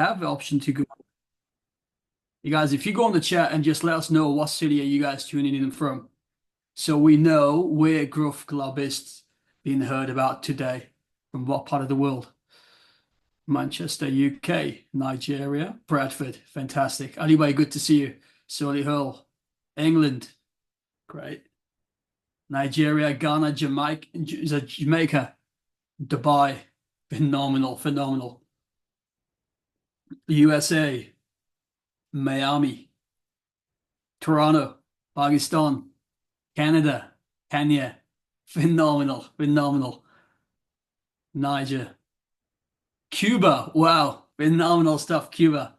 have the option to go. You guys, if you go on the chat and just let us know what city are you guys tuning in from, so we know where Growth Club is being heard about today, from what part of the world. Manchester, UK, Nigeria, Bradford, fantastic. Anyway, good to see you. Solihull, England, great. Nigeria, Ghana, Jamaica, Dubai, phenomenal, phenomenal. USA, Miami, Toronto, Pakistan, Canada, Kenya, phenomenal, phenomenal. Niger, Cuba, wow, phenomenal stuff, Cuba.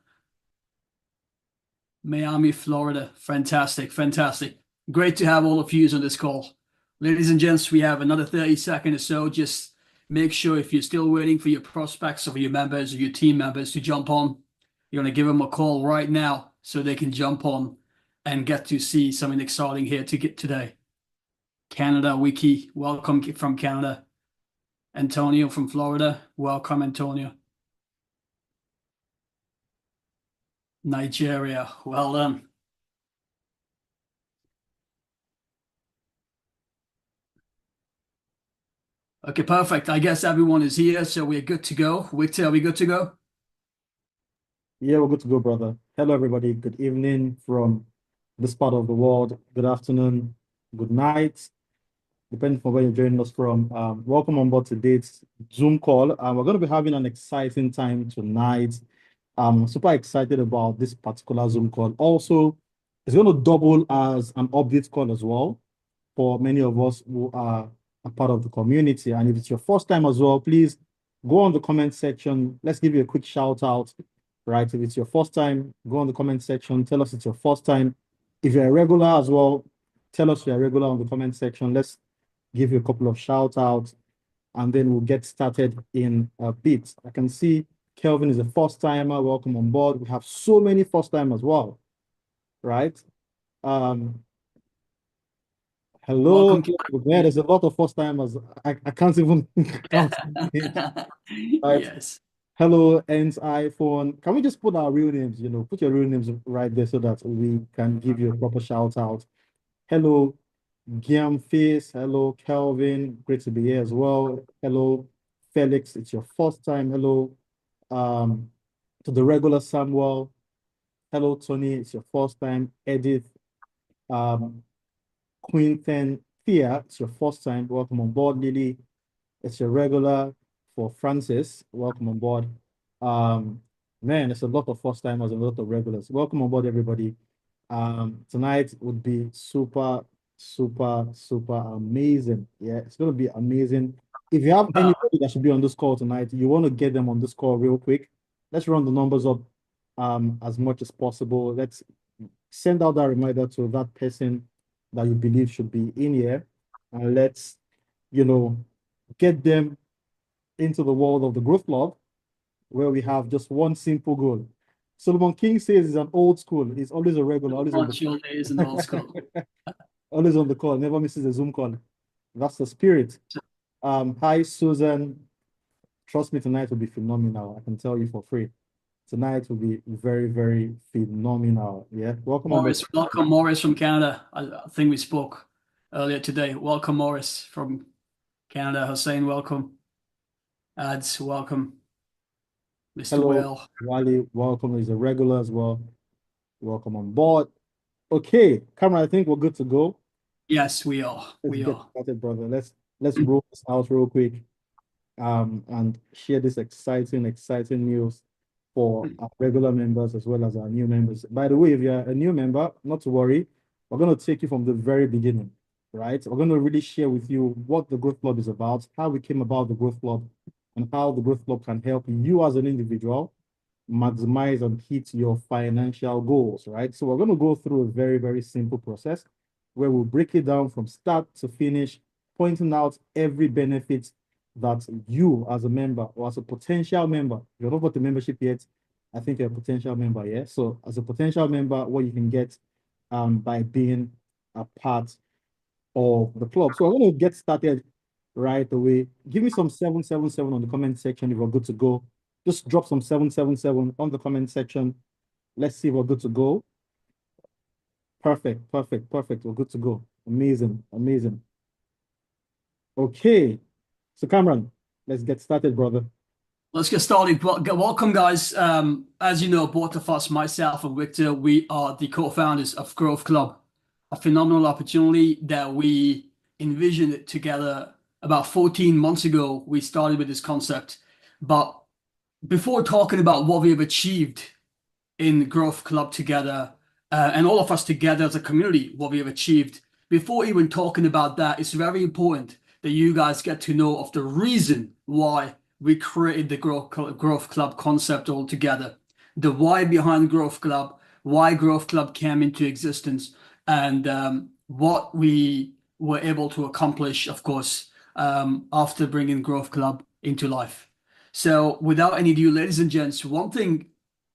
Miami, Florida, fantastic, fantastic. Great to have all of you on this call. Ladies and gents, we have another 30 seconds or so. Just make sure if you're still waiting for your prospects or your members or your team members to jump on, you're going to give them a call right now so they can jump on and get to see something exciting here to get today. Canada, Wiki, welcome from Canada. Antonio from Florida, welcome, Antonio. Nigeria, well done. Okay, perfect. I guess everyone is here, so we're good to go. Victor, are we good to go? Yeah, we're good to go, brother. Hello, everybody. Good evening from this part of the world. Good afternoon, good night, depending on where you're joining us from. Welcome on board today's Zoom call. We're going to be having an exciting time tonight. I'm super excited about this particular Zoom call. Also, it's going to double as an update call as well for many of us who are a part of the community. And if it's your first time as well, please go on the comment section. Let's give you a quick shout out, right? If it's your first time, go on the comment section. Tell us it's your first time. If you're a regular as well, tell us you're a regular on the comment section. Let's give you a couple of shout outs and then we'll get started in a bit. I can see Kelvin is a first timer. Welcome on board. We have so many first time as well, right? Um, Hello. Welcome. Yeah, there's a lot of first timers. I can't even count. Right. Yes. Hello, Ends iPhone. Can we just put our real names? Put your real names right there so that we can give you a proper shout out. Hello, Giam Face. Hello, Kelvin. Great to be here as well. Hello, Felix. It's your first time. Hello, um, to the regular Samuel. Hello, Tony. It's your first time. Edith. Um, Quinten Thea, it's your first time. Welcome on board, Lily. It's your regular for Francis. Welcome on board. Man, it's a lot of first timers and a lot of regulars. Welcome on board, everybody. Tonight would be super, super, super amazing. Yeah, it's gonna be amazing. If you have Wow. anybody that should be on this call tonight, you want to get them on this call real quick. Let's run the numbers up as much as possible. Let's send out that reminder to that person that you believe should be in here, and let's, you know, get them into the world of the growth club, where we have just one simple goal. Solomon King says he's an old school. He's always a regular, always on Montreal is an old school. the always on the call, never misses a Zoom call. That's the spirit. Hi, Susan. Trust me, tonight will be phenomenal. I can tell you for free. Tonight will be very, very phenomenal. Yeah. Welcome on board. Morris, welcome, Morris from Canada. I think we spoke earlier today. Welcome, Morris from Canada. Hussein, welcome. Ads, welcome. Mr. Hello, Will. Wally. Welcome. He's a regular as well. Welcome on board. Okay, Cameron, I think we're good to go. Yes, we are. Let's We get are. started, brother. Let's roll this out real quick. And share this exciting news for our regular members as well as our new members. By the way, if you're a new member, not to worry, we're going to take you from the very beginning, right? We're going to really share with you what the Growth Club is about, how we came about the Growth Club, and how the Growth Club can help you as an individual maximize and hit your financial goals, right? So we're going to go through a very, very simple process where we'll break it down from start to finish, pointing out every benefit that you as a member or as a potential member, you're not got the membership yet, I think you're a potential member, yeah? So as a potential member, what you can get by being a part of the club. So I'm going to get started right away. Give me some 777 on the comment section if we're good to go. Just drop some 777 on the comment section. Let's see if we're good to go. Perfect, perfect, perfect. We're good to go. Amazing, amazing. Okay. So Cameron, let's get started, brother. Let's get started. Welcome, guys. As you know, both of us, myself and Victor, we are the co-founders of Growth Club, a phenomenal opportunity that we envisioned it together about 14 months ago. We started with this concept. But before talking about what we have achieved in Growth Club together, and all of us together as a community, what we have achieved. Before even talking about that, it's very important that you guys get to know of the reason why we created the Growth Club concept altogether, the why behind Growth Club, why Growth Club came into existence, and what we were able to accomplish, of course, after bringing Growth Club into life. So, without any ado, ladies and gents, one thing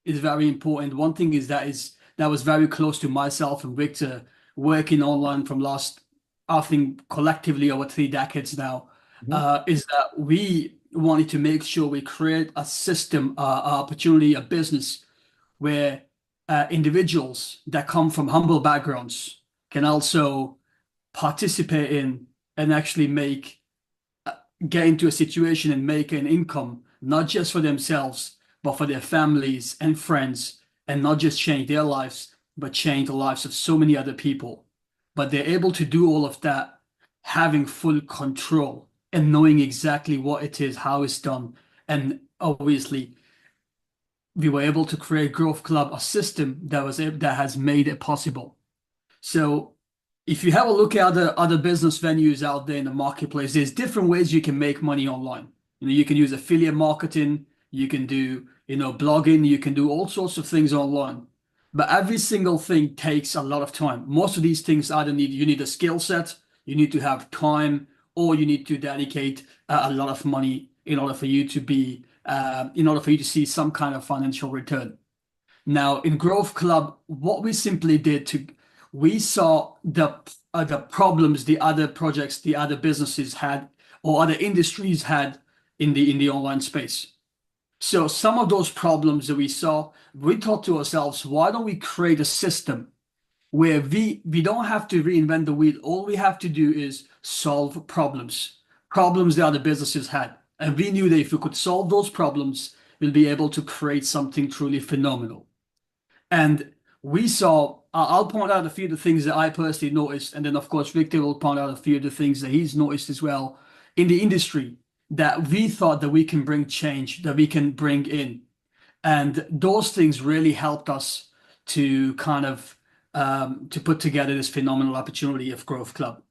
is very important. One thing that was very close to myself and Victor working online from last, I think collectively over 3 decades now, Mhm. is that we wanted to make sure we create a system, opportunity, a business where individuals that come from humble backgrounds can also participate in and actually get into a situation and make an income, not just for themselves, but for their families and friends, and not just change their lives, but change the lives of so many other people. But they're able to do all of that having full control and knowing exactly what it is, how it's done. And obviously, we were able to create Growth Club, a system that has made it possible. So if you have a look at other business venues out there in the marketplace, there's different ways you can make money online. You can use affiliate marketing, you can do, blogging, you can do all sorts of things online. But every single thing takes a lot of time. Most of these things either you need a skill set, you need to have time, or you need to dedicate a lot of money in order for you to see some kind of financial return. Now, in Growth Club, what we simply we saw the problems the other projects, the other businesses had, or other industries had in the online space. So some of those problems that we saw, we thought to ourselves, why don't we create a system where we don't have to reinvent the wheel. All we have to do is solve problems that other businesses had. And we knew that if we could solve those problems, we'll be able to create something truly phenomenal. And we saw, I'll point out a few of the things that I personally noticed, and then of course Victor will point out a few of the things that he's noticed as well in the industry that we thought that we can bring change, that we can bring in. And those things really helped us to kind of to put together this phenomenal opportunity of Growth Club.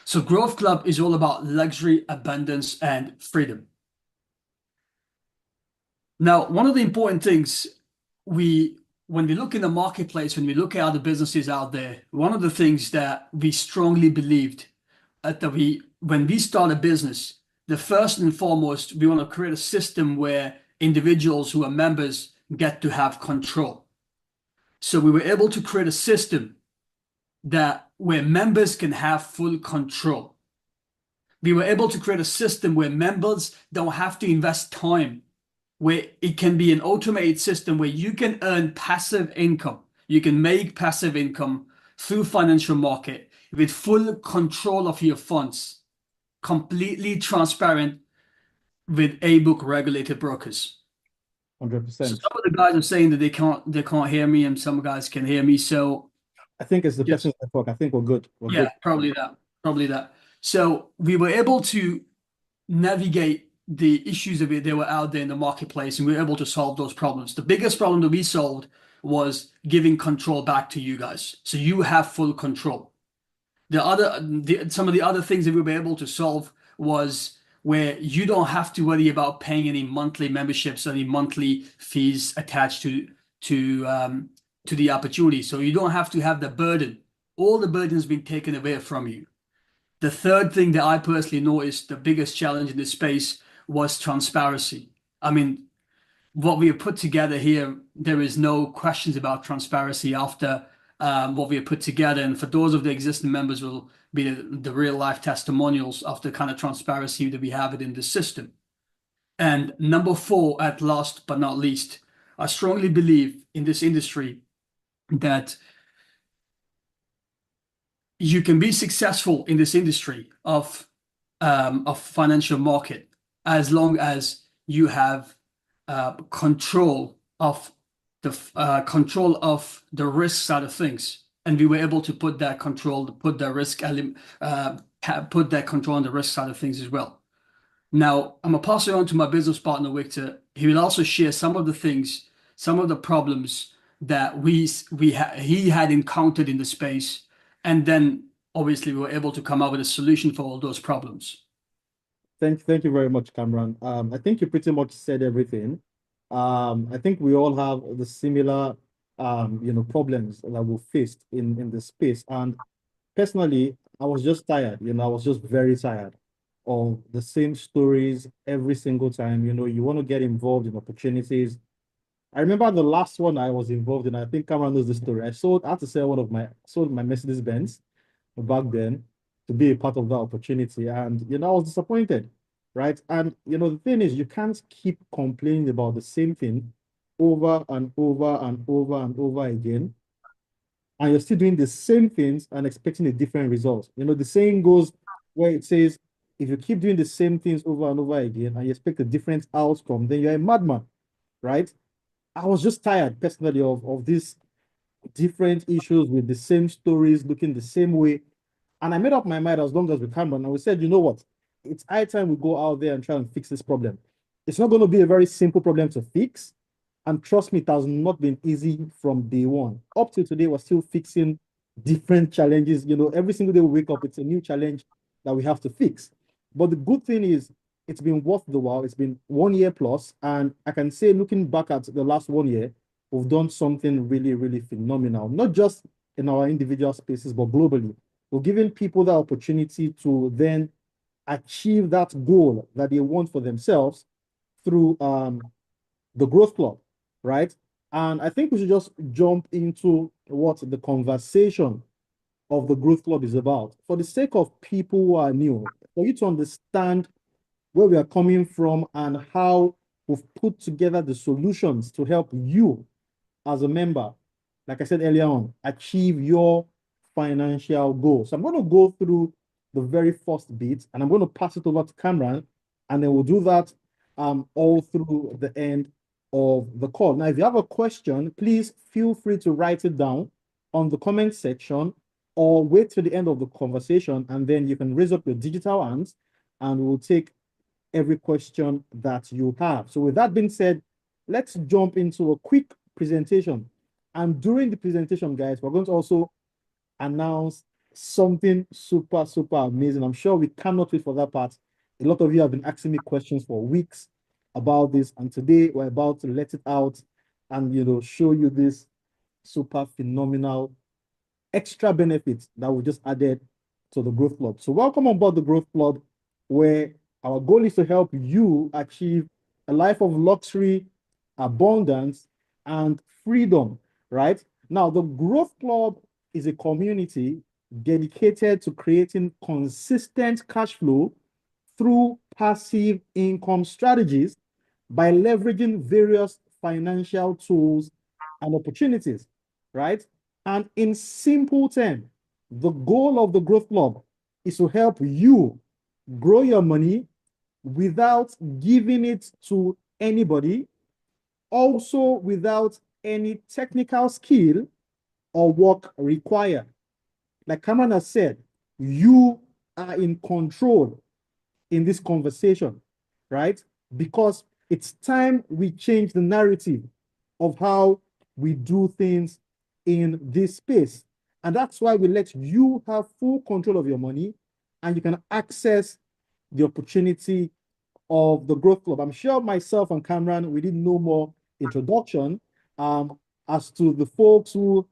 So Growth Club is all about luxury, abundance, and freedom. Now, one of the important things we when we look in the marketplace, when we look at other businesses out there, one of the things that we strongly believed that when we start a business, the first and foremost, we want to create a system where individuals who are members get to have control. So we were able to create a system that where members can have full control. We were able to create a system where members don't have to invest time, where it can be an automated system where you can earn passive income. You can make passive income through financial market with full control of your funds, completely transparent with A-book regulated brokers. So 100%. some of the guys are saying that they can't hear me, and some guys can hear me. So I think it's the just person's network. I think we're good. We're yeah, good. probably that. Probably that. So we were able to navigate the issues that were out there in the marketplace, and we were able to solve those problems. The biggest problem that we solved was giving control back to you guys, so you have full control. Some of the other things that we were able to solve was where you don't have to worry about paying any monthly memberships, any monthly fees attached to the opportunity. So you don't have to have the burden. All the burden's been taken away from you. The third thing that I personally noticed, the biggest challenge in this space was transparency. I mean, what we have put together here, there is no questions about transparency after what we have put together. And for those of the existing members will be the real life testimonials of the kind of transparency that we have within the system. And number four, at last but not least, I strongly believe in this industry that you can be successful in this industry of financial market as long as you have control of the risk side of things, and we were able to put that control, put the risk put that control on the risk side of things as well. Now, I'm gonna pass it on to my business partner, Victor. He will also share some of the things, some of the problems that he had encountered in the space, and then obviously we were able to come up with a solution for all those problems. Thank you very much, Cameron. I think you pretty much said everything. I think we all have the similar, problems that we faced in the space. And personally, I was just tired. I was just very tired of the same stories every single time. You want to get involved in opportunities. I remember the last one I was involved in. I think Cameron knows the story. I had to sell sold my Mercedes Benz back then to be a part of that opportunity. And, I was disappointed, right? And, the thing is, you can't keep complaining about the same thing over and over and over and over again. And you're still doing the same things and expecting a different result. The saying goes where it says, if you keep doing the same things over and over again and you expect a different outcome, then you're a madman, right? I was just tired personally of these different issues with the same stories looking the same way. And I made up my mind as long as we can, and we said, you know what? It's high time we go out there and try and fix this problem. It's not going to be a very simple problem to fix. And trust me, it has not been easy from day one. Up to today, we're still fixing different challenges. Every single day we wake up, it's a new challenge that we have to fix. But the good thing is, it's been worth the while. It's been 1 year plus. And I can say, looking back at the last 1 year, we've done something really, really phenomenal, not just in our individual spaces, but globally. We're giving people the opportunity to then achieve that goal that they want for themselves through the Growth Club, right? And I think we should just jump into what the conversation of the Growth Club is about. For the sake of people who are new, for you to understand where we are coming from and how we've put together the solutions to help you as a member, like I said earlier on, achieve your financial goals. So I'm going to go through the very first bit and I'm going to pass it over to Cameron, and then we'll do that all through the end of the call. Now, if you have a question, please feel free to write it down on the comment section or wait till the end of the conversation, and then you can raise up your digital hands and we'll take every question that you have. So with that being said, let's jump into a quick presentation. And during the presentation, guys, we're going to also announce something super, super amazing. I'm sure we cannot wait for that part. A lot of you have been asking me questions for weeks about this, and today we're about to let it out and show you this super phenomenal extra benefits that we just added to the Growth Club. So welcome on board the Growth Club, where our goal is to help you achieve a life of luxury, abundance, and freedom, right? Now, the Growth Club is a community dedicated to creating consistent cash flow through passive income strategies by leveraging various financial tools and opportunities, right? And in simple terms, the goal of the Growth Club is to help you grow your money without giving it to anybody, also without any technical skill or work required. Like Cameron has said, you are in control in this conversation, right? Because it's time we change the narrative of how we do things in this space. And that's why we let you have full control of your money and you can access the opportunity of the Growth Club. I'm sure myself and Cameron, we did no more introduction as to the folks who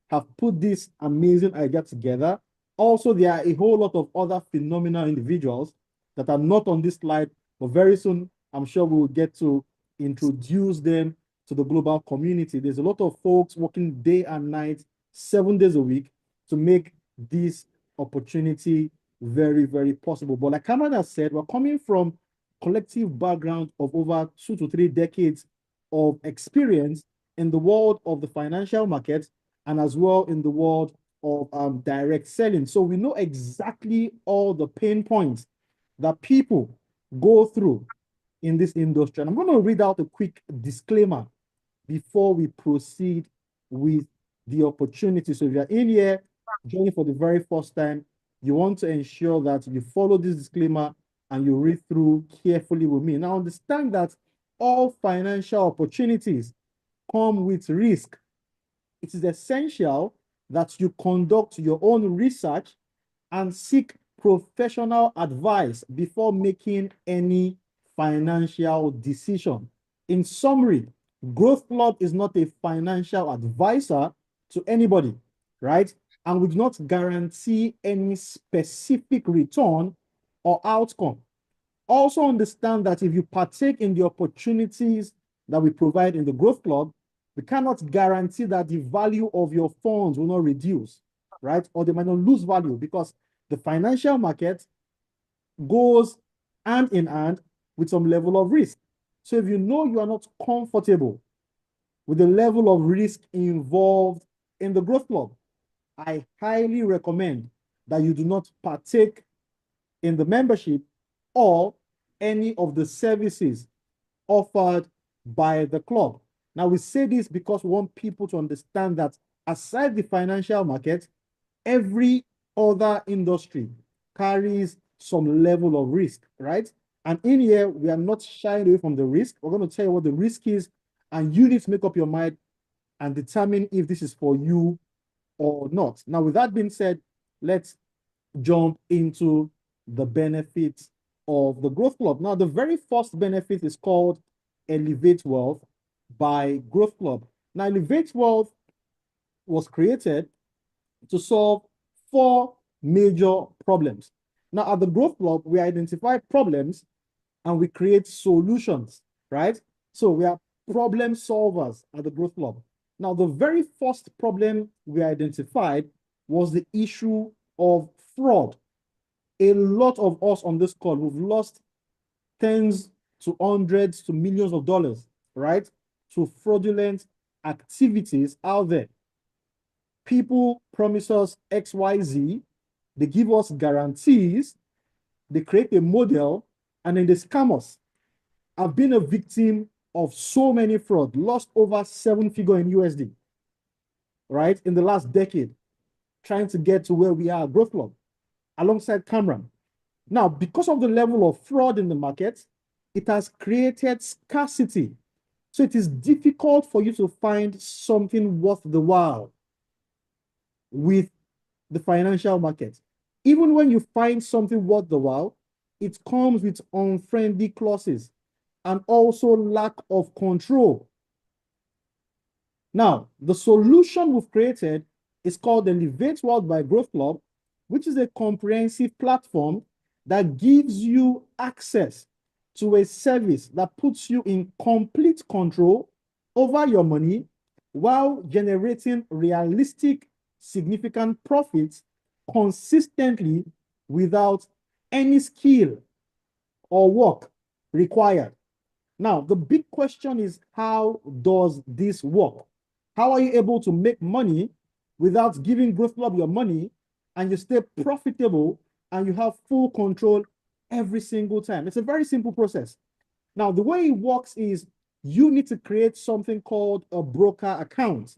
have put this amazing idea together. Also, there are a whole lot of other phenomenal individuals that are not on this slide, but very soon, I'm sure we will get to introduce them to the global community. There's a lot of folks working day and night, 7 days a week to make this opportunity very, very possible. But like Cameron has said, we're coming from collective background of over 2 to 3 decades of experience in the world of the financial markets and as well in the world of direct selling. So we know exactly all the pain points that people go through in this industry. And I'm going to read out a quick disclaimer before we proceed with the opportunity. So if you're in here joining for the very first time, you want to ensure that you follow this disclaimer and you read through carefully with me. Now understand that all financial opportunities come with risk. It is essential that you conduct your own research and seek professional advice before making any financial decision. In summary, Growth Club is not a financial advisor to anybody, right? And we do not guarantee any specific return or outcome. Also understand that if you partake in the opportunities that we provide in the Growth Club, we cannot guarantee that the value of your funds will not reduce, right? Or they might not lose value, because the financial market goes hand in hand with some level of risk. So if you know you are not comfortable with the level of risk involved in the Growth Club, I highly recommend that you do not partake in the membership or any of the services offered by the club. Now, we say this because we want people to understand that aside the financial market, every other industry carries some level of risk, right? And in here, we are not shying away from the risk. We're going to tell you what the risk is, and you need to make up your mind and determine if this is for you or not. Now, with that being said, let's jump into the benefits of the Growth Club. Now, the very first benefit is called Elevate Wealth by Growth Club. Now, Elevate Wealth was created to solve 4 major problems. Now, at the Growth Club, we identify problems and we create solutions, right? So we are problem solvers at the Growth Club. Now, the very first problem we identified was the issue of fraud. A lot of us on this call, we've lost tens to hundreds to millions of dollars, right, to fraudulent activities out there. People promise us XYZ, they give us guarantees, they create a model, and then they scam us. I've been a victim of so many fraud, lost over 7-figure in USD, right, in the last decade, trying to get to where we are at Growth Club, alongside Cameron. Now, because of the level of fraud in the market, it has created scarcity. So it is difficult for you to find something worth the while with the financial market. Even when you find something worth the while, it comes with unfriendly clauses and also lack of control. Now, the solution we've created is called the Elevate Wealth by Growth Club, which is a comprehensive platform that gives you access to a service that puts you in complete control over your money while generating realistic, significant profits consistently without any skill or work required. Now, the big question is, how does this work? How are you able to make money without giving Growth Club your money, and you stay profitable and you have full control every single time? It's a very simple process. Now, the way it works is you need to create something called a broker account.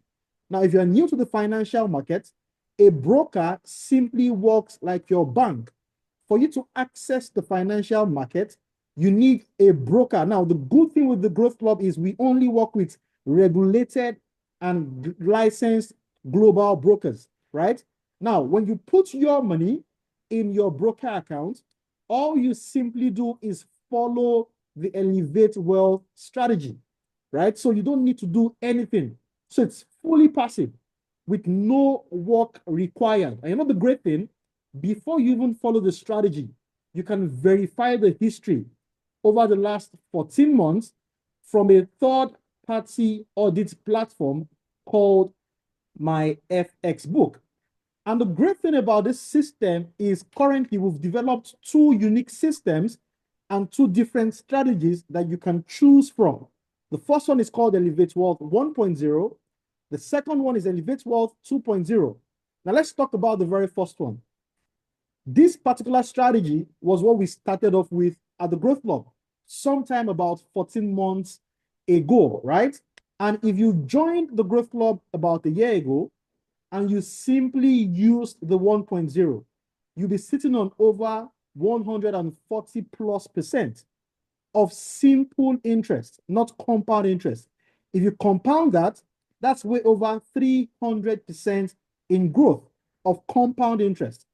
Now, if you're new to the financial market, a broker simply works like your bank. For you to access the financial market, you need a broker. Now, the good thing with the Growth Club is we only work with regulated and licensed global brokers, right? Now, when you put your money in your broker account, all you simply do is follow the Elevate Wealth strategy, right? So you don't need to do anything. So it's fully passive with no work required. And you know the great thing, before you even follow the strategy, you can verify the history over the last 14 months from a third-party audit platform called My FX Book. And the great thing about this system is currently we've developed 2 unique systems, and two different strategies that you can choose from. The first one is called Elevate Wealth 1.0. The second one is Elevate Wealth 2.0. Now let's talk about the very first one. This particular strategy was what we started off with at the Growth Club sometime about 14 months ago, right? And if you joined the Growth Club about a year ago and you simply used the 1.0, you'll be sitting on over 140+% of simple interest, not compound interest. If you compound that, that's way over 300% in growth of compound interest.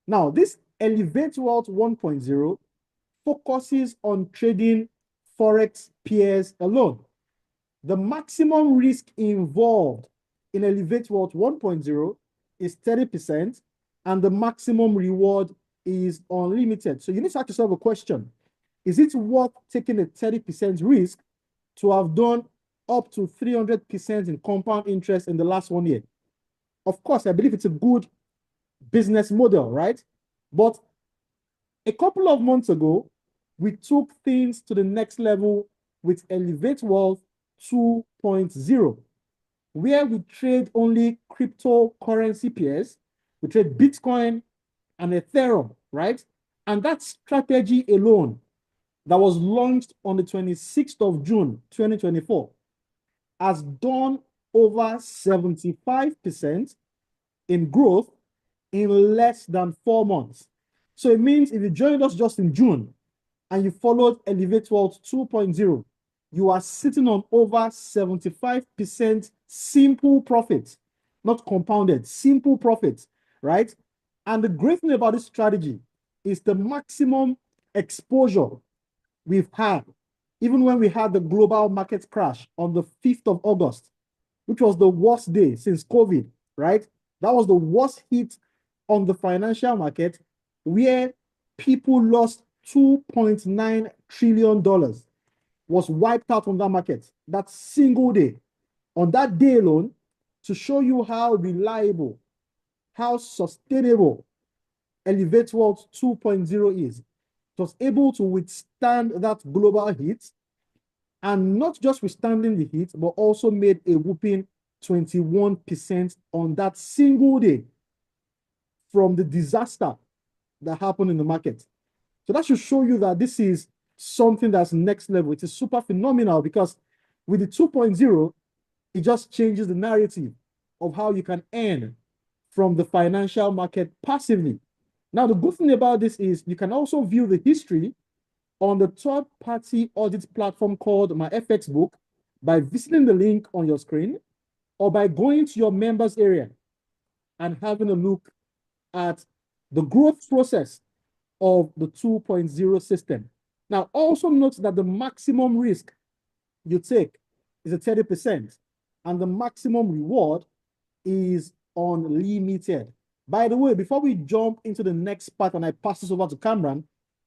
Now, this Elevate Wealth 1.0 focuses on trading Forex pairs alone. The maximum risk involved in Elevate Wealth 1.0 is 30%, and the maximum reward is unlimited. So you need to ask yourself a question. Is it worth taking a 30% risk to have done up to 300% in compound interest in the last 1 year? Of course, I believe it's a good business model, right? But a couple of months ago, we took things to the next level with Elevate Wealth 2.0, where we trade only cryptocurrency pairs. We trade Bitcoin and Ethereum, right? And that strategy alone that was launched on the 26th of June, 2024, has done over 75% in growth in less than 4 months. So it means if you joined us just in June and you followed Elevate Wealth 2.0, you are sitting on over 75% simple profits, not compounded, simple profits, right? And the great thing about this strategy is the maximum exposure we've had, even when we had the global market crash on the 5th of August, which was the worst day since COVID, right? That was the worst hit on the financial market, where people lost $2.9 trillion, was wiped out from that market that single day. On that day alone, to show you how reliable, how sustainable Elevate Wealth 2.0 is. It was able to withstand that global hit, and not just withstanding the hit, but also made a whooping 21% on that single day from the disaster that happened in the market. So that should show you that this is something that's next level. It is super phenomenal, because with the 2.0, it just changes the narrative of how you can earn from the financial market passively. Now, the good thing about this is you can also view the history on the third-party audit platform called My FX Book by visiting the link on your screen, or by going to your members area and having a look at the growth process of the 2.0 system. Now, also note that the maximum risk you take is a 30%, and the maximum reward is unlimited. By the way, before we jump into the next part and I pass this over to Cameron,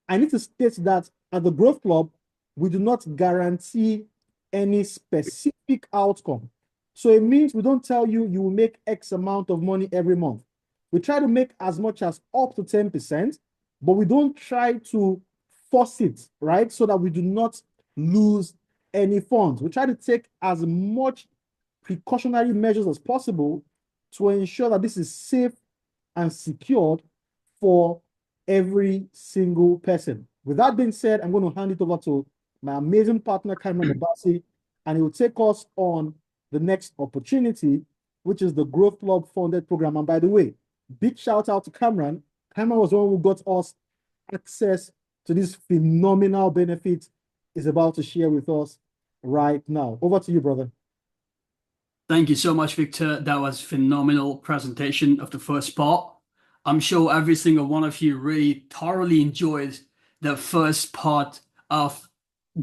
I need to state that at the Growth Club, we do not guarantee any specific outcome. So it means we don't tell you you will make X amount of money every month. We try to make as much as up to 10%, but we don't try to force it, right? So that we do not lose any funds. We try to take as much precautionary measures as possible to ensure that this is safe and secured for every single person. With that being said, I'm going to hand it over to my amazing partner, Cameron Obasi, and he will take us on the next opportunity, which is the Growth Club funded program. And by the way, big shout out to Cameron. Cameron was the one who got us access to this phenomenal benefit he's about to share with us right now. Over to you, brother. Thank you so much, Victor. That was phenomenal presentation of the first part. I'm sure every single one of you really thoroughly enjoyed the first part of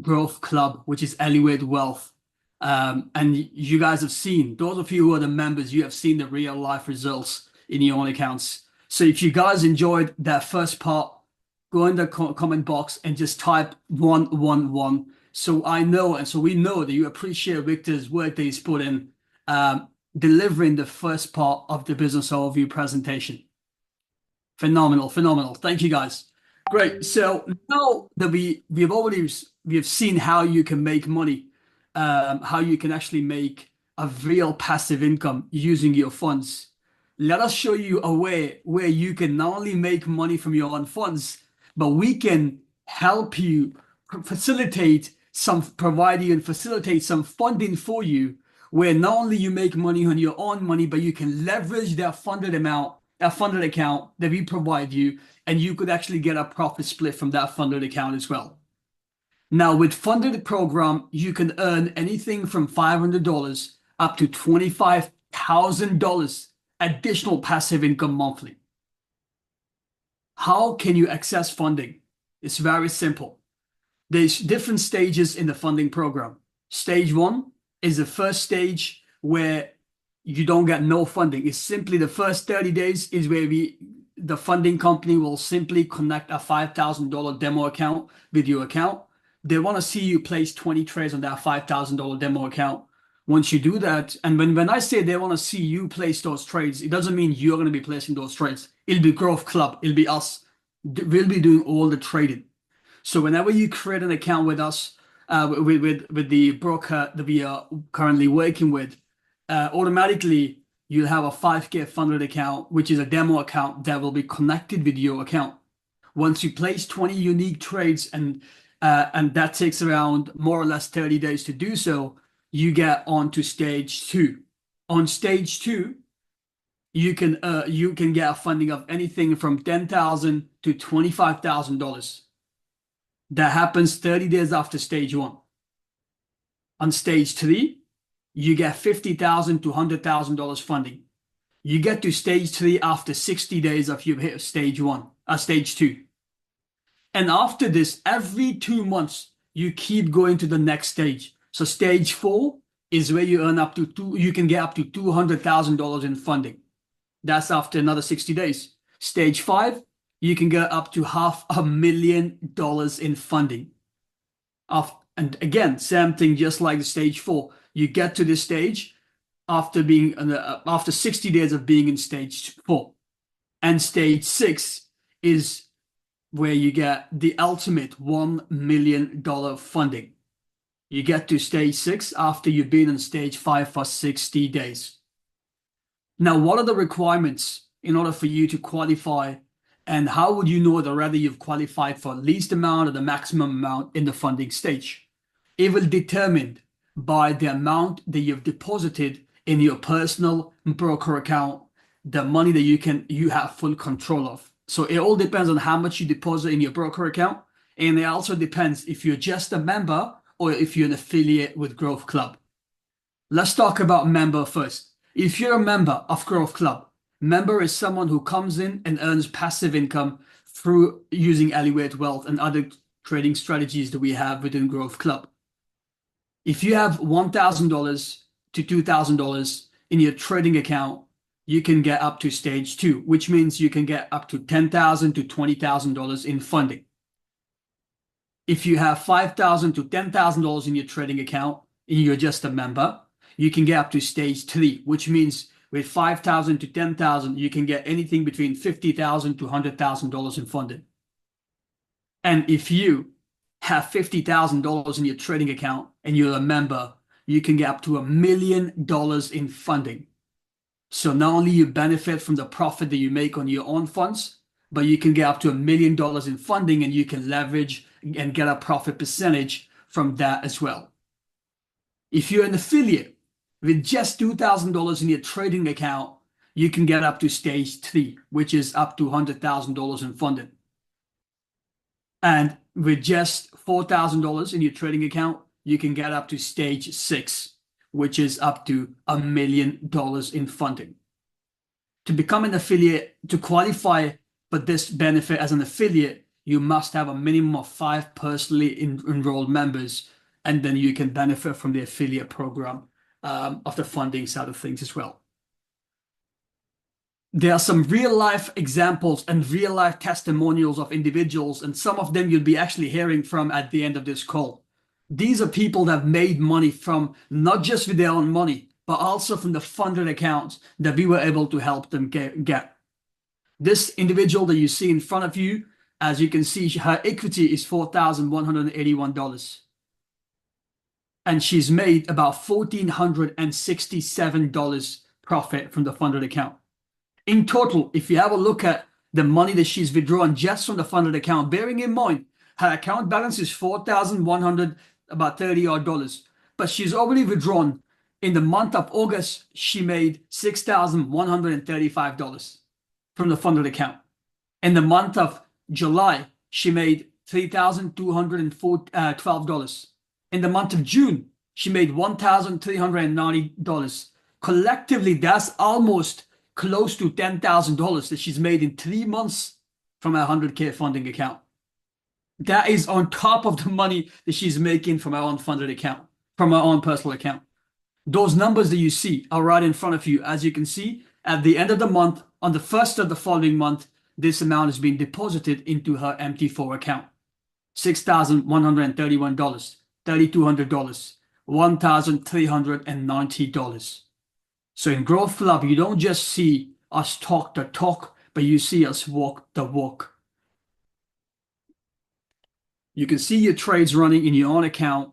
Growth Club, which is Elevate Wealth. And you guys have seen, those of you who are the members, you have seen the real life results in your own accounts. So if you guys enjoyed that first part, go in the comment box and just type 111. So I know, and so we know that you appreciate Victor's work that he's put in delivering the first part of the business overview presentation. Phenomenal, phenomenal. Thank you, guys. Great. So now that we've seen how you can make money, how you can actually make a real passive income using your funds. Let us show you a way where you can not only make money from your own funds, but we can help you provide you and facilitate some funding for you, where not only you make money on your own money, but you can leverage that funded account that we provide you, and you could actually get a profit split from that funded account as well. Now, with funded program, you can earn anything from $500 up to $25,000 additional passive income monthly. How can you access funding? It's very simple. There's different stages in the funding program. Stage one is the first stage where you don't get no funding. It's simply the first 30 days is where the funding company will simply connect a $5,000 demo account with your account. They want to see you place 20 trades on that $5,000 demo account. Once you do that, and when I say they want to see you place those trades, it doesn't mean you're going to be placing those trades. It'll be Growth Club. It'll be us. We'll be doing all the trading. So whenever you create an account with us, with the broker that we are currently working with, automatically you'll have a 5K funded account, which is a demo account that will be connected with your account. Once you place 20 unique trades, and that takes around more or less 30 days to do so, you get onto stage two. On stage two, you can get a funding of anything from $10,000 to $25,000. That happens 30 days after stage one. On stage three, you get $50,000 to $100,000 funding. You get to stage three after 60 days of you hit stage two. And after this, every 2 months, you keep going to the next stage. So stage four is where you earn you can get up to $200,000 in funding. That's after another 60 days. Stage five, you can get up to $500,000 in funding. And again, same thing, just like the stage four. You get to this stage after 60 days of being in stage four. And stage six is where you get the ultimate $1 million funding. You get to stage six after you've been in stage five for 60 days. Now, what are the requirements in order for you to qualify, and how would you know whether you've qualified for the least amount or the maximum amount in the funding stage? It will be determined by the amount that you've deposited in your personal broker account, the money that you have full control of. So it all depends on how much you deposit in your broker account, and it also depends if you're just a member or if you're an affiliate with Growth Club. Let's talk about member first. If you're a member of Growth Club, member is someone who comes in and earns passive income through using Elevate Wealth and other trading strategies that we have within Growth Club. If you have $1,000 to $2,000 in your trading account, you can get up to stage two, which means you can get up to $10,000 to $20,000 in funding. If you have $5,000 to $10,000 in your trading account and you're just a member, you can get up to stage three, which means with $5,000 to $10,000, you can get anything between $50,000 to $100,000 in funding. And if you have $50,000 in your trading account and you're a member, you can get up to $1 million in funding. So not only you benefit from the profit that you make on your own funds, but you can get up to $1 million in funding, and you can leverage and get a profit percentage from that as well. If you're an affiliate with just $2,000 in your trading account, you can get up to stage three, which is up to $100,000 in funding. And with just $4,000 in your trading account, you can get up to stage six, which is up to $1 million in funding. To become an affiliate, to qualify for this benefit as an affiliate, you must have a minimum of 5 personally enrolled members, and then you can benefit from the affiliate program of the funding side of things as well. There are some real life examples and real life testimonials of individuals, and some of them you'll be actually hearing from at the end of this call. These are people that have made money from not just with their own money, but also from the funded accounts that we were able to help them get. This individual that you see in front of you As you can see, her equity is $4,181. And she's made about $1,467 profit from the funded account. In total, if you have a look at the money that she's withdrawn just from the funded account, bearing in mind her account balance is 4,100, about 30 odd dollars, but she's already withdrawn. In the month of August, she made $6,135 from the funded account. In the month of July, she made $3,212. In the month of June, she made $1,390. Collectively, that's almost close to $10,000 that she's made in 3 months from her 100K funding account. That is on top of the money that she's making from her own funded account, from her own personal account. Those numbers that you see are right in front of you. As you can see, at the end of the month, on the first of the following month, this amount is being deposited into her MT4 account. $6,131, $3,200, $1,390. So in Growth Club, you don't just see us talk the talk, but you see us walk the walk. You can see your trades running in your own account.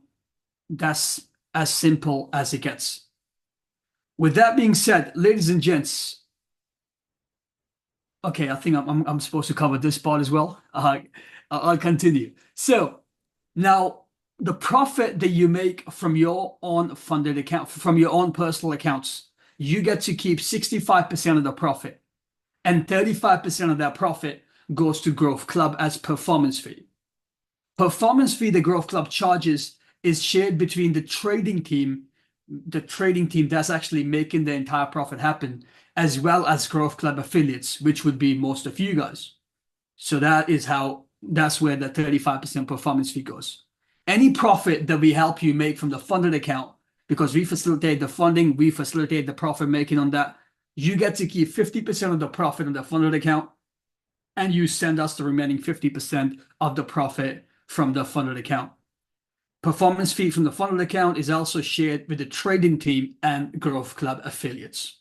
That's as simple as it gets. With that being said, ladies and gents, okay, I think I'm supposed to cover this part as well. I'll continue. So now the profit that you make from your own funded account, from your own personal accounts, you get to keep 65% of the profit, and 35% of that profit goes to Growth Club as performance fee. Performance fee the Growth Club charges is shared between the trading team that's actually making the entire profit happen, as well as Growth Club affiliates, which would be most of you guys. So that's where the 35% performance fee goes. Any profit that we help you make from the funded account, because we facilitate the funding, we facilitate the profit making on that, you get to keep 50% of the profit on the funded account, and you send us the remaining 50% of the profit from the funded account. Performance fee from the funded account is also shared with the trading team and Growth Club affiliates.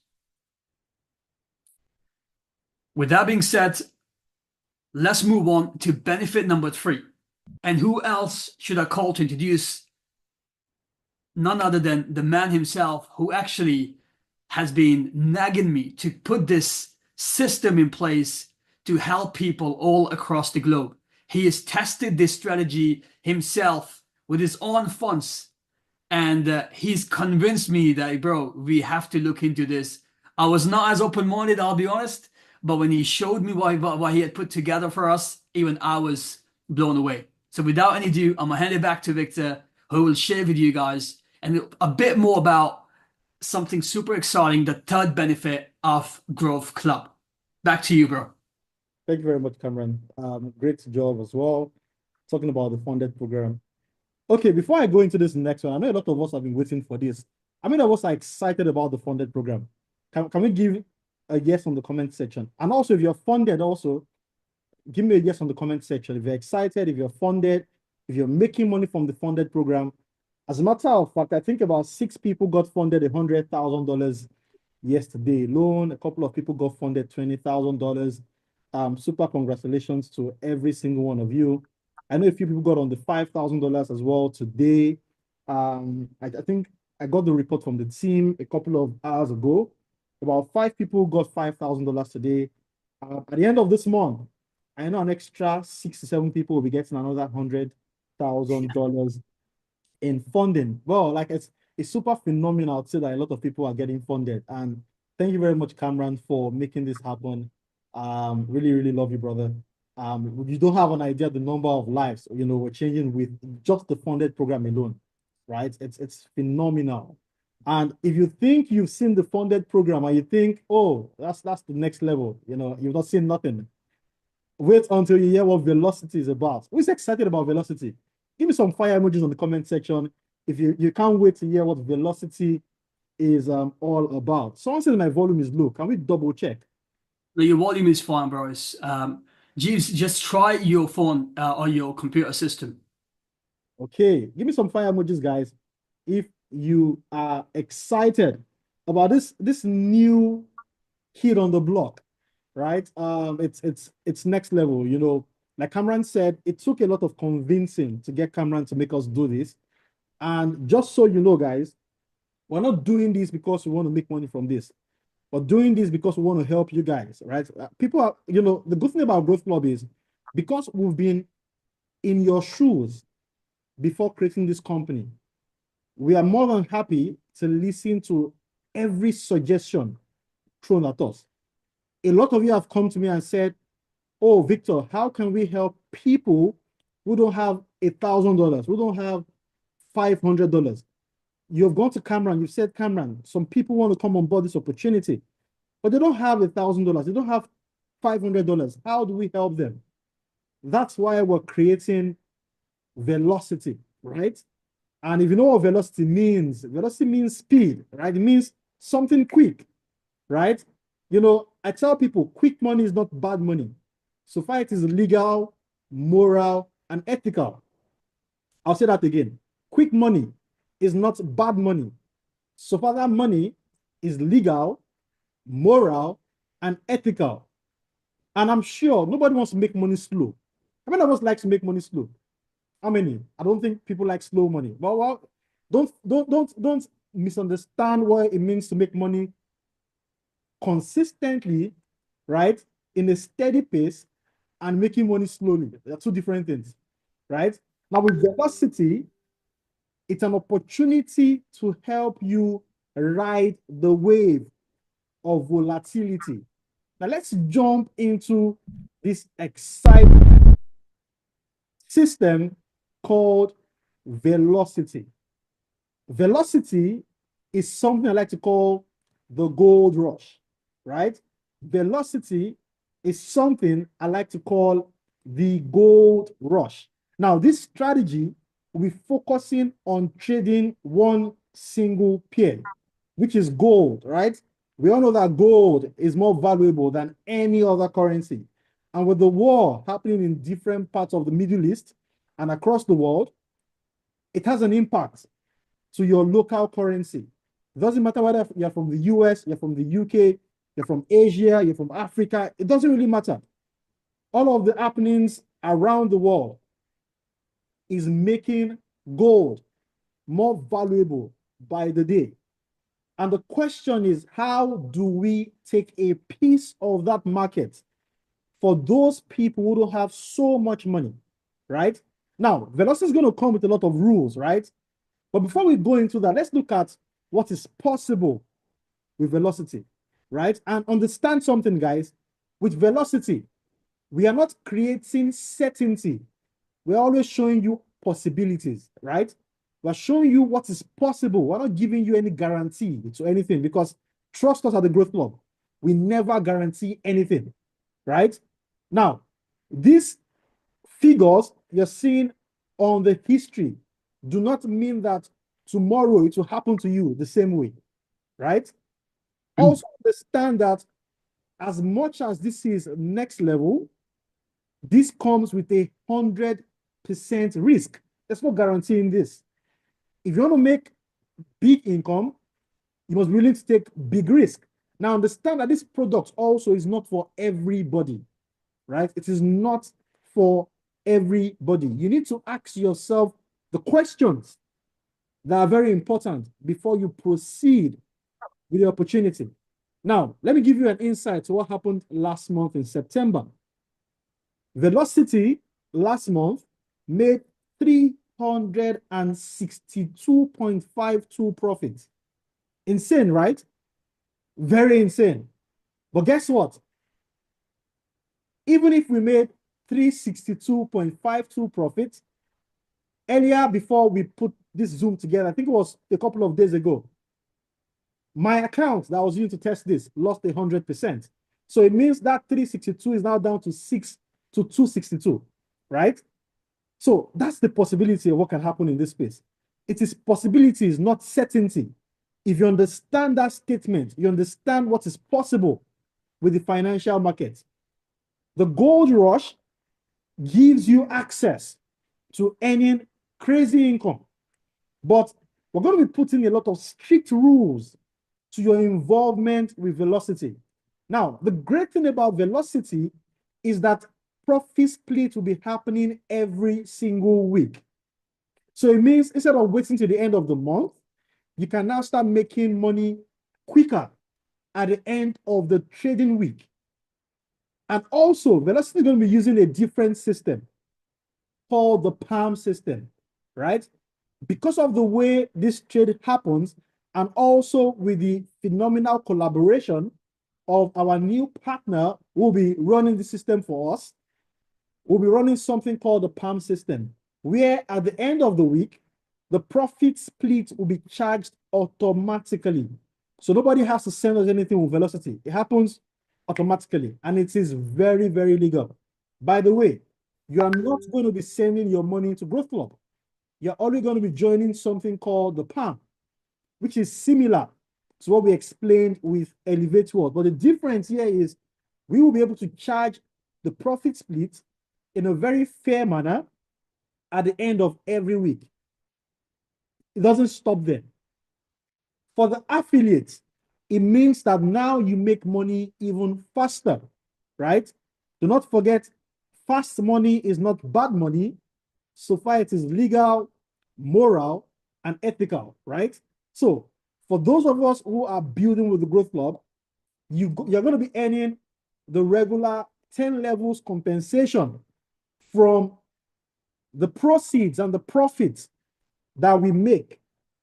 With that being said, let's move on to benefit number 3. And who else should I call to introduce? None other than the man himself, who actually has been nagging me to put this system in place to help people all across the globe. He has tested this strategy himself with his own funds, and he's convinced me that, bro, we have to look into this. I was not as open-minded, I'll be honest, but when he showed me what he had put together for us, even I was blown away. So without any ado, I'm gonna hand it back to Victor, who will share with you guys and a bit more about something super exciting, the third benefit of Growth Club. Back to you, bro. Thank you very much, Cameron. Great job as well, talking about the funded program. Okay, before I go into this next one, I know a lot of us have been waiting for this. How many of us are excited about the funded program? Can we give a yes on the comment section? And also, if you're funded, also give me a yes on the comment section. If you're excited, if you're funded, if you're making money from the funded program. As a matter of fact, I think about 6 people got funded $100,000 yesterday alone. A couple of people got funded $20,000. Super congratulations to every single one of you. I know a few people got on the $5,000 as well today. I think I got the report from the team a couple of hours ago. About 5 people got $5,000 today. At the end of this month, I know an extra 6 to 7 people will be getting another $100,000 in funding. Well, like it's super phenomenal to see that a lot of people are getting funded. And thank you very much, Cameron, for making this happen. Really, really love you, brother. You don't have an idea the number of lives we're changing with just the funded program alone, right? It's phenomenal. And if you think you've seen the funded program and you think, oh, that's the next level, you've not seen nothing. Wait until you hear what velocity is about. Who's excited about velocity? Give me some fire emojis on the comment section if you can't wait to hear what velocity is all about. Someone says my volume is low. Can we double check? No, your volume is fine, bro. Jeeves, just try your phone or your computer system. Okay, give me some fire emojis, guys, if you are excited about this new kid on the block, right? It's next level. Like Cameron said, it took a lot of convincing to get Cameron to make us do this. And just so you know, guys, we're not doing this because we want to make money from this. We're doing this because we want to help you guys, right? People are, the good thing about Growth Club is because we've been in your shoes before creating this company, we are more than happy to listen to every suggestion thrown at us. A lot of you have come to me and said, oh, Victor, how can we help people who don't have $1,000, who don't have $500? You've gone to Cameron, you've said, Cameron, some people want to come on board this opportunity, but they don't have $1,000, they don't have $500. How do we help them? That's why we're creating velocity, right? And if you know what velocity means speed, right? It means something quick, right? I tell people quick money is not bad money. So far it is legal, moral, and ethical. I'll say that again. Quick money is not bad money. So far that money is legal, moral, and ethical. And I'm sure nobody wants to make money slow. How many of us like to make money slow? How many? I don't think people like slow money. Well, don't misunderstand what it means to make money consistently, right? In a steady pace and making money slowly. They're two different things, right? Now with velocity, it's an opportunity to help you ride the wave of volatility. Now let's jump into this exciting system called velocity. Velocity is something I like to call the gold rush, right? Velocity is something I like to call the gold rush. Now, this strategy will be focusing on trading one single pair, which is gold, right? We all know that gold is more valuable than any other currency. And with the war happening in different parts of the Middle East and across the world, it has an impact to your local currency. It doesn't matter whether you're from the US, you're from the UK, you're from Asia, you're from Africa. It doesn't really matter. All of the happenings around the world is making gold more valuable by the day. And the question is, how do we take a piece of that market for those people who don't have so much money, right? Now, velocity is going to come with a lot of rules, right? But before we go into that, let's look at what is possible with velocity, right? And understand something, guys. With velocity, we are not creating certainty. We're always showing you possibilities, right? We're showing you what is possible. We're not giving you any guarantee to anything because trust us at the Growth Club. We never guarantee anything, right? Now, these figures you're seeing on the history do not mean that tomorrow it will happen to you the same way, right? Also understand that as much as this is next level, this comes with 100% risk. There's no guarantee in this. If you want to make big income, you must be willing to take big risk. Now understand that this product also is not for everybody, right? It is not for everybody. You need to ask yourself the questions that are very important before you proceed with the opportunity. Now, let me give you an insight to what happened last month in September. Velocity last month made 362.52 profits. Insane, right? Very insane. But guess what? Even if we made 362.52 profits, earlier before we put this Zoom together, I think it was a couple of days ago, my account that I was using to test this lost 100%. So it means that 362 is now down to 262, right? So that's the possibility of what can happen in this space. It is possibilities, not certainty. If you understand that statement, you understand what is possible with the financial market. The gold rush gives you access to earning crazy income. But we're going to be putting a lot of strict rules to your involvement with velocity. Now, the great thing about velocity is that profit split will be happening every single week. So it means instead of waiting to the end of the month, you can now start making money quicker at the end of the trading week. And also, Velocity is going to be using a different system called the PALM system, right? Because of the way this trade happens, and also with the phenomenal collaboration of our new partner who will be running the system for us, we'll be running something called the PALM system, where at the end of the week, the profit split will be charged automatically. So nobody has to send us anything with Velocity. It happens automatically, and it is very, very legal. By the way, you are not going to be sending your money to Growth Club. You're only going to be joining something called the PALM, which is similar to what we explained with Elevate World. But the difference here is we will be able to charge the profit split in a very fair manner at the end of every week. It doesn't stop there. For the affiliates, it means that now you make money even faster, right? Do not forget, fast money is not bad money, so far it is legal, moral, and ethical, right? So for those of us who are building with the Growth Club, you're going to be earning the regular 10 levels compensation from the proceeds and the profits that we make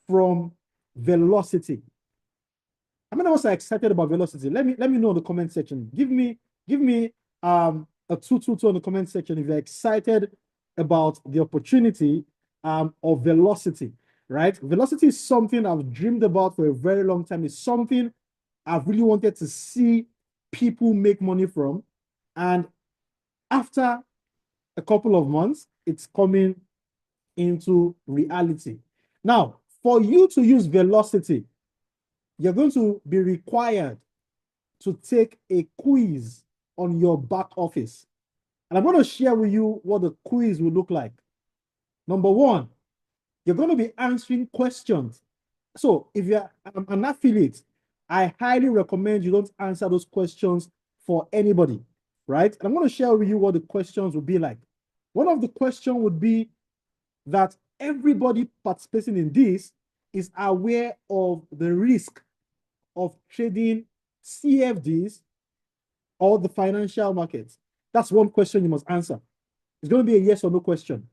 from Velocity. How many of us are excited about Velocity? Let me know in the comment section. Give me a 222 in the comment section if you're excited about the opportunity of Velocity, right? Velocity is something I've dreamed about for a very long time. It's something I've really wanted to see people make money from. And after a couple of months, it's coming into reality. Now, for you to use Velocity, you're going to be required to take a quiz on your back office. And I'm going to share with you what the quiz will look like. Number one, you're going to be answering questions. So if you're an affiliate, I highly recommend you don't answer those questions for anybody, right? And I'm going to share with you what the questions will be like. One of the questions would be that everybody participating in this is aware of the risk of trading CFDs or the financial markets. That's one question you must answer. It's going to be a yes or no question.